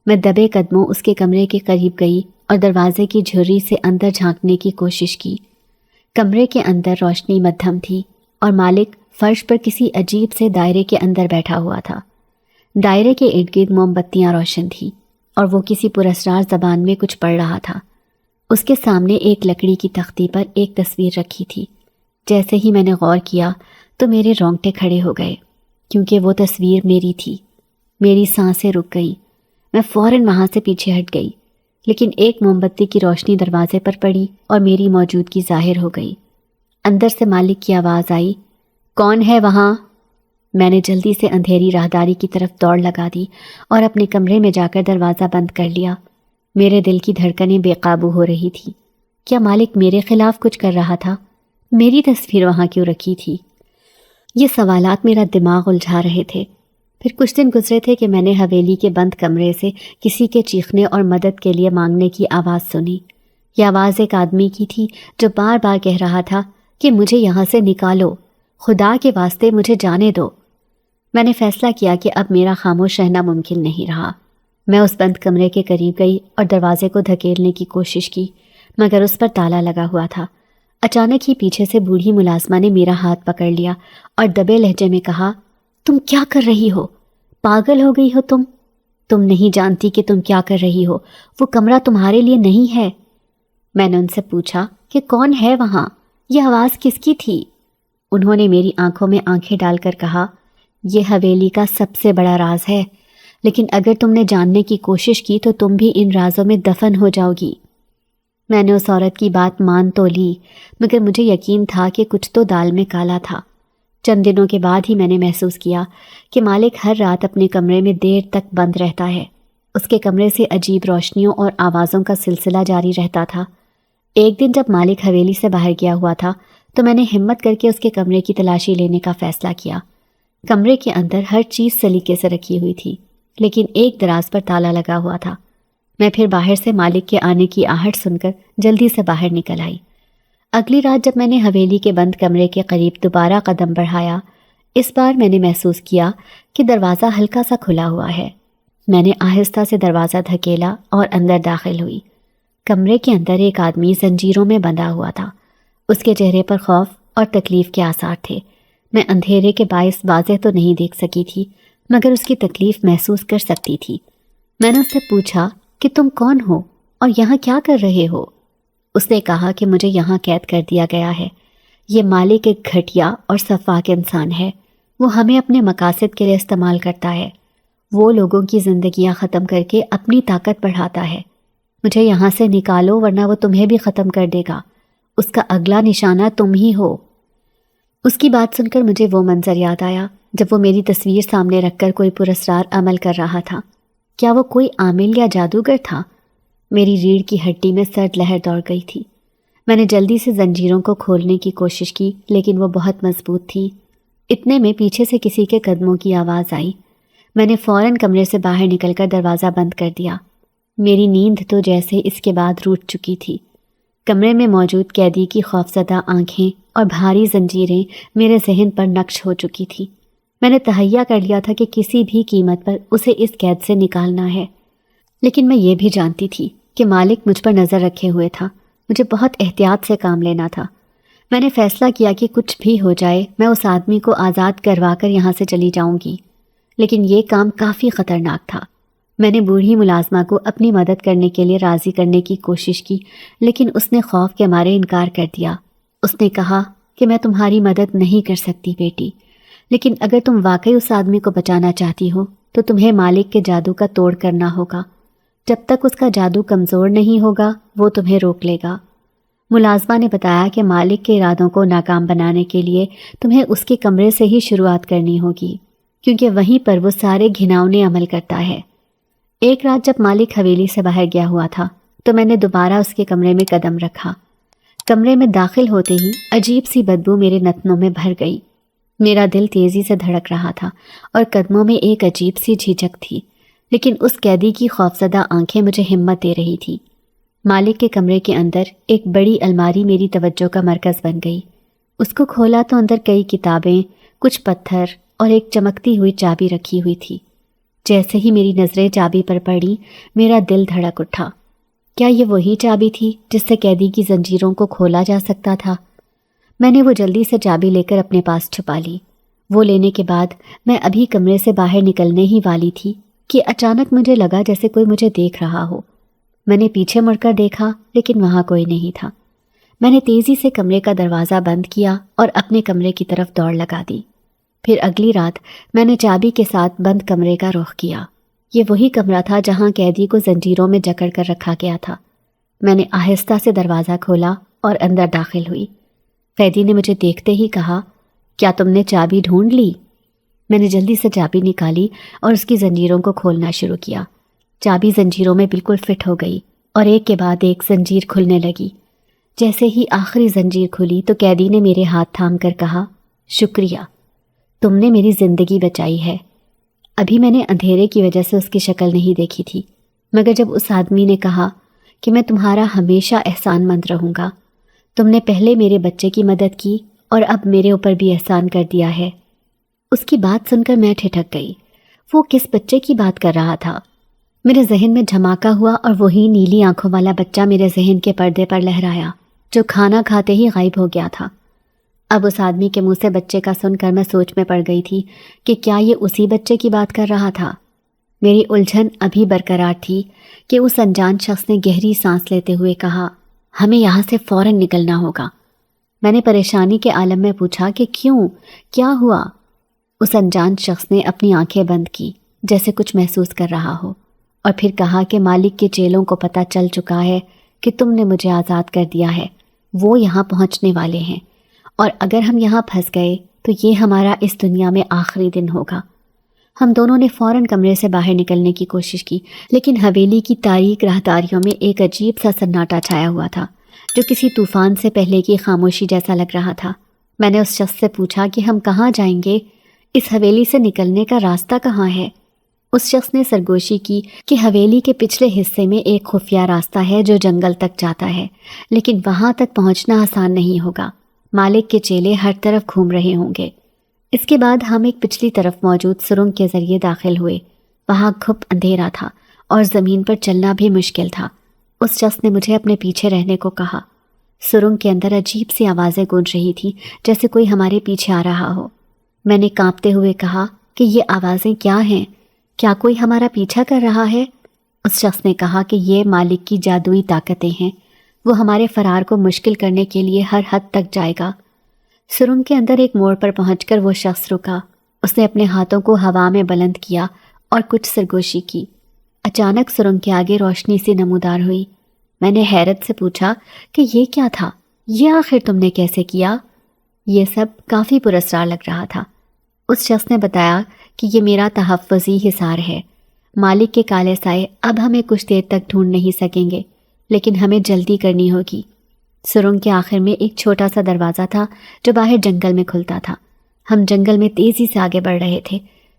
میں دبے قدموں اس کے کمرے کے قریب گئی اور دروازے کی جھرری سے اندر جھانکنے کی کوشش کی۔ کمرے کے اندر روشنی مدھم تھی اور مالک فرش پر کسی عجیب سے دائرے کے اندر بیٹھا ہوا تھا۔ دائرے کے ارد گرد موم بتیاں روشن تھیں اور وہ کسی پراسرار زبان میں کچھ پڑھ رہا تھا۔ اس کے سامنے ایک لکڑی کی تختی پر ایک تصویر رکھی تھی۔ جیسے ہی میں نے غور کیا تو میرے رونگٹے کھڑے ہو گئے، کیونکہ وہ تصویر میری تھی۔ میری سانسیں رک گئیں۔ میں فوراً وہاں سے پیچھے ہٹ گئی، لیکن ایک موم بتی کی روشنی دروازے پر پڑی اور میری موجودگی ظاہر ہو گئی۔ اندر سے مالک کی آواز آئی، کون ہے وہاں؟ میں نے جلدی سے اندھیری راہداری کی طرف دوڑ لگا دی اور اپنے کمرے میں جا کر دروازہ بند کر لیا۔ میرے دل کی دھڑکنیں بے قابو ہو رہی تھی۔ کیا مالک میرے خلاف کچھ کر رہا تھا؟ میری تصویر وہاں کیوں رکھی تھی؟ یہ سوالات میرا دماغ الجھا رہے تھے۔ پھر کچھ دن گزرے تھے کہ میں نے حویلی کے بند کمرے سے کسی کے چیخنے اور مدد کے لیے مانگنے کی آواز سنی۔ یہ آواز ایک آدمی کی تھی جو بار بار کہہ رہا تھا کہ مجھے یہاں سے نکالو، خدا کے واسطے مجھے جانے دو۔ میں نے فیصلہ کیا کہ اب میرا خاموش رہنا ممکن نہیں رہا۔ میں اس بند کمرے کے قریب گئی اور دروازے کو دھکیلنے کی کوشش کی، مگر اس پر تالا لگا ہوا تھا۔ اچانک ہی پیچھے سے بوڑھی ملازمہ نے میرا ہاتھ پکڑ لیا اور دبے لہجے میں کہا، تم کیا کر رہی ہو؟ پاگل ہو گئی ہو تم؟ تم نہیں جانتی کہ تم کیا کر رہی ہو، وہ کمرہ تمہارے لیے نہیں ہے۔ میں نے ان سے پوچھا کہ کون ہے وہاں، یہ آواز کس کی تھی؟ انہوں نے میری آنکھوں میں آنکھیں ڈال کر کہا، یہ حویلی کا سب سے بڑا راز ہے، لیکن اگر تم نے جاننے کی کوشش کی تو تم بھی ان رازوں میں دفن ہو جاؤ گی۔ میں نے اس عورت کی بات مان تو لی، مگر مجھے یقین تھا کہ کچھ تو دال میں کالا تھا۔ چند دنوں کے بعد ہی میں نے محسوس کیا کہ مالک ہر رات اپنے کمرے میں دیر تک بند رہتا ہے۔ اس کے کمرے سے عجیب روشنیوں اور آوازوں کا سلسلہ جاری رہتا تھا۔ ایک دن جب مالک حویلی سے باہر گیا ہوا تھا تو میں نے ہمت کر کے اس کے کمرے کی تلاشی لینے کا فیصلہ کیا۔ کمرے کے اندر ہر چیز سلیقے سے رکھی ہوئی تھی، لیکن ایک دراز پر تالا لگا ہوا تھا۔ میں پھر باہر سے مالک کے آنے کی آہٹ سن کر جلدی سے باہر نکل آئی۔ اگلی رات جب میں نے حویلی کے بند کمرے کے قریب دوبارہ قدم بڑھایا، اس بار میں نے محسوس کیا کہ دروازہ ہلکا سا کھلا ہوا ہے۔ میں نے آہستہ سے دروازہ دھکیلا اور اندر داخل ہوئی۔ کمرے کے اندر ایک آدمی زنجیروں میں بندھا ہوا تھا۔ اس کے چہرے پر خوف اور تکلیف کے آثار تھے۔ میں اندھیرے کے باعث واضح تو نہیں دیکھ سکی تھی، مگر اس کی تکلیف محسوس کر سکتی تھی۔ میں نے اس سے پوچھا کہ تم کون ہو اور یہاں کیا کر رہے ہو؟ اس نے کہا کہ مجھے یہاں قید کر دیا گیا ہے۔ یہ مالک ایک گھٹیا اور سفاک انسان ہے۔ وہ ہمیں اپنے مقاصد کے لیے استعمال کرتا ہے۔ وہ لوگوں کی زندگیاں ختم کر کے اپنی طاقت بڑھاتا ہے۔ مجھے یہاں سے نکالو ورنہ وہ تمہیں بھی ختم کر دے گا۔ اس کا اگلا نشانہ تم ہی ہو۔ اس کی بات سن کر مجھے وہ منظر یاد آیا جب وہ میری تصویر سامنے رکھ کر کوئی پراسرار عمل کر رہا تھا۔ کیا وہ کوئی عامل یا جادوگر تھا؟ میری ریڑھ کی ہڈی میں سرد لہر دوڑ گئی تھی۔ میں نے جلدی سے زنجیروں کو کھولنے کی کوشش کی، لیکن وہ بہت مضبوط تھی۔ اتنے میں پیچھے سے کسی کے قدموں کی آواز آئی۔ میں نے فوراً کمرے سے باہر نکل کر دروازہ بند کر دیا۔ میری نیند تو جیسے اس کے بعد روٹ چکی تھی۔ کمرے میں موجود قیدی کی خوفزدہ آنکھیں اور بھاری زنجیریں میرے ذہن پر نقش ہو چکی تھی۔ میں نے تہیہ کر لیا تھا کہ کسی بھی قیمت پر اسے اس قید سے نکالنا ہے، لیکن میں یہ بھی جانتی تھی کہ مالک مجھ پر نظر رکھے ہوئے تھا۔ مجھے بہت احتیاط سے کام لینا تھا۔ میں نے فیصلہ کیا کہ کچھ بھی ہو جائے میں اس آدمی کو آزاد کروا کر یہاں سے چلی جاؤں گی، لیکن یہ کام کافی خطرناک تھا۔ میں نے بوڑھی ملازمہ کو اپنی مدد کرنے کے لیے راضی کرنے کی کوشش کی، لیکن اس نے خوف کے مارے انکار کر دیا۔ اس نے کہا کہ میں تمہاری مدد نہیں کر سکتی بیٹی، لیکن اگر تم واقعی اس آدمی کو بچانا چاہتی ہو تو تمہیں مالک کے جادو کا توڑ کرنا ہوگا۔ جب تک اس کا جادو کمزور نہیں ہوگا وہ تمہیں روک لے گا۔ ملازمہ نے بتایا کہ مالک کے ارادوں کو ناکام بنانے کے لیے تمہیں اس کے کمرے سے ہی شروعات کرنی ہوگی، کیونکہ وہیں پر وہ سارے گھناؤنے عمل کرتا ہے۔ ایک رات جب مالک حویلی سے باہر گیا ہوا تھا تو میں نے دوبارہ اس کے کمرے میں قدم رکھا۔ کمرے میں داخل ہوتے ہی عجیب سی بدبو میرے نتنوں میں بھر گئی۔ میرا دل تیزی سے دھڑک رہا تھا اور قدموں میں ایک عجیب سی جھجک تھی، لیکن اس قیدی کی خوفزدہ آنکھیں مجھے ہمت دے رہی تھی۔ مالک کے کمرے کے اندر ایک بڑی الماری میری توجہ کا مرکز بن گئی۔ اس کو کھولا تو اندر کئی کتابیں، کچھ پتھر اور ایک چمکتی ہوئی چابی رکھی ہوئی تھی۔ جیسے ہی میری نظریں چابی پر پڑی میرا دل دھڑک اٹھا۔ کیا یہ وہی چابی تھی جس سے قیدی کی زنجیروں کو کھولا جا سکتا تھا؟ میں نے وہ جلدی سے چابی لے کر اپنے پاس چھپا لی۔ وہ لینے کے بعد میں ابھی کمرے سے باہر نکلنے ہی والی تھی کہ اچانک مجھے لگا جیسے کوئی مجھے دیکھ رہا ہو۔ میں نے پیچھے مڑ کر دیکھا لیکن وہاں کوئی نہیں تھا۔ میں نے تیزی سے کمرے کا دروازہ بند کیا اور اپنے کمرے کی طرف دوڑ لگا دی۔ پھر اگلی رات میں نے چابی کے ساتھ بند کمرے کا رخ کیا۔ یہ وہی کمرہ تھا جہاں قیدی کو زنجیروں میں جکڑ کر رکھا گیا تھا۔ میں نے آہستہ سے دروازہ کھولا اور اندر داخل ہوئی۔ قیدی نے مجھے دیکھتے ہی کہا، کیا تم نے چابی ڈھونڈ لی؟ میں نے جلدی سے چابی نکالی اور اس کی زنجیروں کو کھولنا شروع کیا۔ چابی زنجیروں میں بالکل فٹ ہو گئی اور ایک کے بعد ایک زنجیر کھلنے لگی۔ جیسے ہی آخری زنجیر کھلی تو قیدی نے میرے ہاتھ تھام کر کہا، شکریہ، تم نے میری زندگی بچائی ہے۔ ابھی میں نے اندھیرے کی وجہ سے اس کی شکل نہیں دیکھی تھی، مگر جب اس آدمی نے کہا کہ میں تمہارا ہمیشہ احسان مند رہوں گا، تم نے پہلے میرے بچے کی مدد کی اور اب میرے اوپر بھی احسان کر دیا ہے۔ اس کی بات سن کر میں ٹھٹک گئی۔ وہ کس بچے کی بات کر رہا تھا؟ میرے ذہن میں دھماکہ ہوا اور وہی نیلی آنکھوں والا بچہ میرے ذہن کے پردے پر لہرایا جو کھانا کھاتے ہی غائب ہو گیا تھا۔ اب اس آدمی کے منہ سے بچے کا سن کر میں سوچ میں پڑ گئی تھی کہ کیا یہ اسی بچے کی بات کر رہا تھا؟ میری الجھن ابھی برقرار تھی کہ اس انجان شخص نے گہری سانس لیتے ہوئے کہا، ہمیں یہاں سے فوراً نکلنا ہوگا۔ میں نے پریشانی کے عالم میں پوچھا کہ کیوں، کیا ہوا؟ اس انجان شخص نے اپنی آنکھیں بند کی جیسے کچھ محسوس کر رہا ہو، اور پھر کہا کہ مالک کے چیلوں کو پتہ چل چکا ہے کہ تم نے مجھے آزاد کر دیا ہے۔ وہ یہاں پہنچنے والے ہیں، اور اگر ہم یہاں پھنس گئے تو یہ ہمارا اس دنیا میں آخری دن ہوگا۔ ہم دونوں نے فوراً کمرے سے باہر نکلنے کی کوشش کی، لیکن حویلی کی تاریک راہداریوں میں ایک عجیب سا سناٹا چھایا ہوا تھا جو کسی طوفان سے پہلے کی خاموشی جیسا لگ رہا تھا۔ میں نے اس شخص سے پوچھا کہ ہم کہاں جائیں گے؟ اس حویلی سے نکلنے کا راستہ کہاں ہے؟ اس شخص نے سرگوشی کی کہ حویلی کے پچھلے حصے میں ایک خفیہ راستہ ہے جو جنگل تک جاتا ہے، لیکن وہاں تک پہنچنا آسان نہیں ہوگا۔ مالک کے چیلے ہر طرف گھوم رہے ہوں گے۔ اس کے بعد ہم ایک پچھلی طرف موجود سرنگ کے ذریعے داخل ہوئے۔ وہاں گھپ اندھیرا تھا اور زمین پر چلنا بھی مشکل تھا۔ اس شخص نے مجھے اپنے پیچھے رہنے کو کہا۔ سرنگ کے اندر عجیب سی آوازیں گونج رہی تھیں جیسے کوئی ہمارے پیچھے آ رہا ہو۔ میں نے کانپتے ہوئے کہا کہ یہ آوازیں کیا ہیں؟ کیا کوئی ہمارا پیچھا کر رہا ہے؟ اس شخص نے کہا کہ یہ مالک کی جادوئی طاقتیں ہیں، وہ ہمارے فرار کو مشکل کرنے کے لیے ہر حد تک جائے گا۔ سرنگ کے اندر ایک موڑ پر پہنچ کر وہ شخص رکا۔ اس نے اپنے ہاتھوں کو ہوا میں بلند کیا اور کچھ سرگوشی کی۔ اچانک سرنگ کے آگے روشنی سی نمودار ہوئی۔ میں نے حیرت سے پوچھا کہ یہ کیا تھا؟ یہ آخر تم نے کیسے کیا؟ یہ سب کافی پراسرار لگ رہا تھا۔ اس شخص نے بتایا کہ یہ میرا تحفظی حصار ہے۔ مالک کے کالے سائے اب ہمیں کچھ دیر تک ڈھونڈ نہیں سکیں گے، لیکن ہمیں جلدی کرنی ہوگی۔ سرنگ کے آخر میں ایک چھوٹا سا دروازہ تھا جو باہر جنگل میں کھلتا تھا۔ ہم جنگل میں تیزی سے آگے بڑھ رہے تھے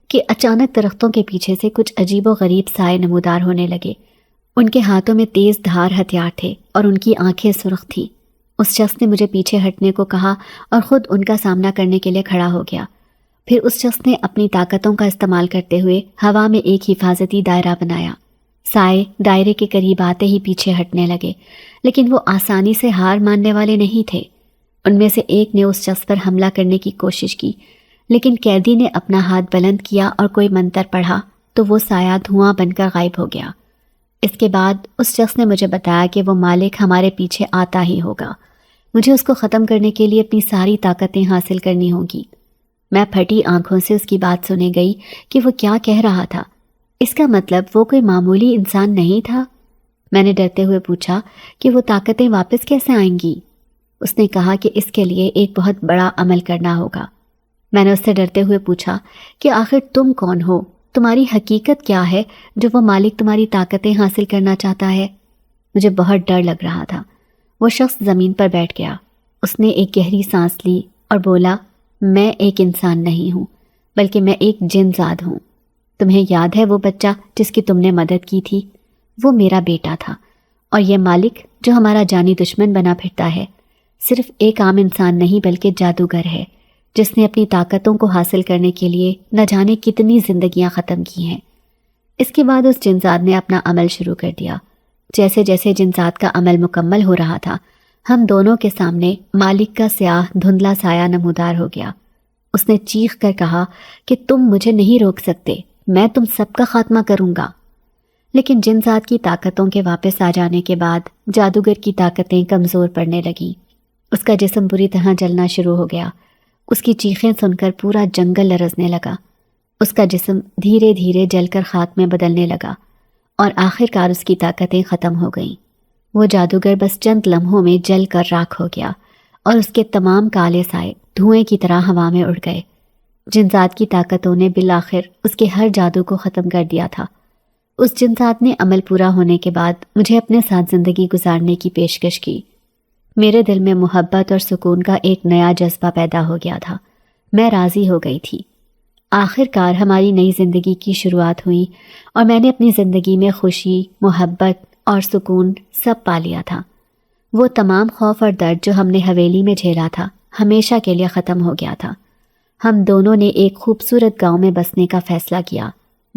کہ اچانک درختوں کے پیچھے سے کچھ عجیب و غریب سائے نمودار ہونے لگے۔ ان کے ہاتھوں میں تیز دھار ہتھیار تھے اور ان کی آنکھیں سرخ تھیں۔ اس شخص نے مجھے پیچھے ہٹنے کو کہا اور خود ان کا سامنا کرنے کے لیے کھڑا ہو گیا۔ پھر اس شخص نے اپنی طاقتوں کا استعمال کرتے ہوئے ہوا میں ایک حفاظتی دائرہ بنایا۔ سائے دائرے کے قریب آتے ہی پیچھے ہٹنے لگے، لیکن وہ آسانی سے ہار ماننے والے نہیں تھے۔ ان میں سے ایک نے اس شخص پر حملہ کرنے کی کوشش کی، لیکن قیدی نے اپنا ہاتھ بلند کیا اور کوئی منتر پڑھا تو وہ سایہ دھواں بن کر غائب ہو گیا۔ اس کے بعد اس شخص نے مجھے بتایا کہ وہ مالک ہمارے پیچھے آتا ہی ہوگا۔ مجھے اس کو ختم کرنے کے لیے اپنی ساری طاقتیں حاصل کرنی ہوں گی۔ میں پھٹی آنکھوں سے اس کی بات سنے گئی کہ وہ کیا کہہ رہا تھا۔ اس کا مطلب وہ کوئی معمولی انسان نہیں تھا؟ میں نے ڈرتے ہوئے پوچھا کہ وہ طاقتیں واپس کیسے آئیں گی؟ اس نے کہا کہ اس کے لیے ایک بہت بڑا عمل کرنا ہوگا۔ میں نے اس سے ڈرتے ہوئے پوچھا کہ آخر تم کون ہو؟ تمہاری حقیقت کیا ہے جو وہ مالک تمہاری طاقتیں حاصل کرنا چاہتا ہے؟ مجھے بہت ڈر لگ رہا تھا۔ وہ شخص زمین پر بیٹھ گیا۔ اس نے ایک گہری سانس لی اور بولا، میں ایک انسان نہیں ہوں بلکہ میں ایک جن زاد ہوں۔ تمہیں یاد ہے وہ بچہ جس کی تم نے مدد کی تھی؟ وہ میرا بیٹا تھا، اور یہ مالک جو ہمارا جانی دشمن بنا پھرتا ہے صرف ایک عام انسان نہیں بلکہ جادوگر ہے جس نے اپنی طاقتوں کو حاصل کرنے کے لیے نہ جانے کتنی زندگیاں ختم کی ہیں۔ اس کے بعد اس جنزاد نے اپنا عمل شروع کر دیا۔ جیسے جیسے جنزاد کا عمل مکمل ہو رہا تھا، ہم دونوں کے سامنے مالک کا سیاہ دھندلا سایہ نمودار ہو گیا۔ اس نے چیخ کر کہا کہ تم مجھے نہیں روک سکتے، میں تم سب کا خاتمہ کروں گا۔ لیکن جن ذات کی طاقتوں کے واپس آ جانے کے بعد جادوگر کی طاقتیں کمزور پڑنے لگیں۔ اس کا جسم بری طرح جلنا شروع ہو گیا۔ اس کی چیخیں سن کر پورا جنگل لرزنے لگا۔ اس کا جسم دھیرے دھیرے جل کر خاک میں بدلنے لگا اور آخر کار اس کی طاقتیں ختم ہو گئیں۔ وہ جادوگر بس چند لمحوں میں جل کر راکھ ہو گیا اور اس کے تمام کالے سائے دھوئیں کی طرح ہوا میں اڑ گئے۔ جن ذات کی طاقتوں نے بالآخر اس کے ہر جادو کو ختم کر دیا تھا۔ اس جن ذات نے عمل پورا ہونے کے بعد مجھے اپنے ساتھ زندگی گزارنے کی پیشکش کی۔ میرے دل میں محبت اور سکون کا ایک نیا جذبہ پیدا ہو گیا تھا۔ میں راضی ہو گئی تھی۔ آخر کار ہماری نئی زندگی کی شروعات ہوئی اور میں نے اپنی زندگی میں خوشی، محبت اور سکون سب پا لیا تھا۔ وہ تمام خوف اور درد جو ہم نے حویلی میں جھیلا تھا ہمیشہ کے لیے ختم ہو گیا تھا۔ ہم دونوں نے ایک خوبصورت گاؤں میں بسنے کا فیصلہ کیا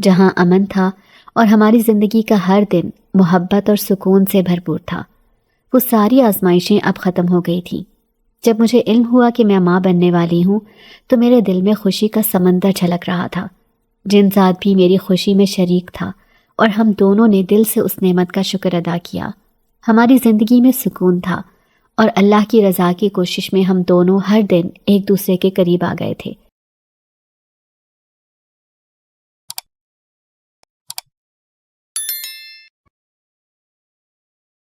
جہاں امن تھا اور ہماری زندگی کا ہر دن محبت اور سکون سے بھرپور تھا۔ وہ ساری آزمائشیں اب ختم ہو گئی تھیں۔ جب مجھے علم ہوا کہ میں ماں بننے والی ہوں تو میرے دل میں خوشی کا سمندر چھلک رہا تھا۔ جن ذات بھی میری خوشی میں شریک تھا اور ہم دونوں نے دل سے اس نعمت کا شکر ادا کیا۔ ہماری زندگی میں سکون تھا اور اللہ کی رضا کی کوشش میں ہم دونوں ہر دن ایک دوسرے کے قریب آ گئے تھے۔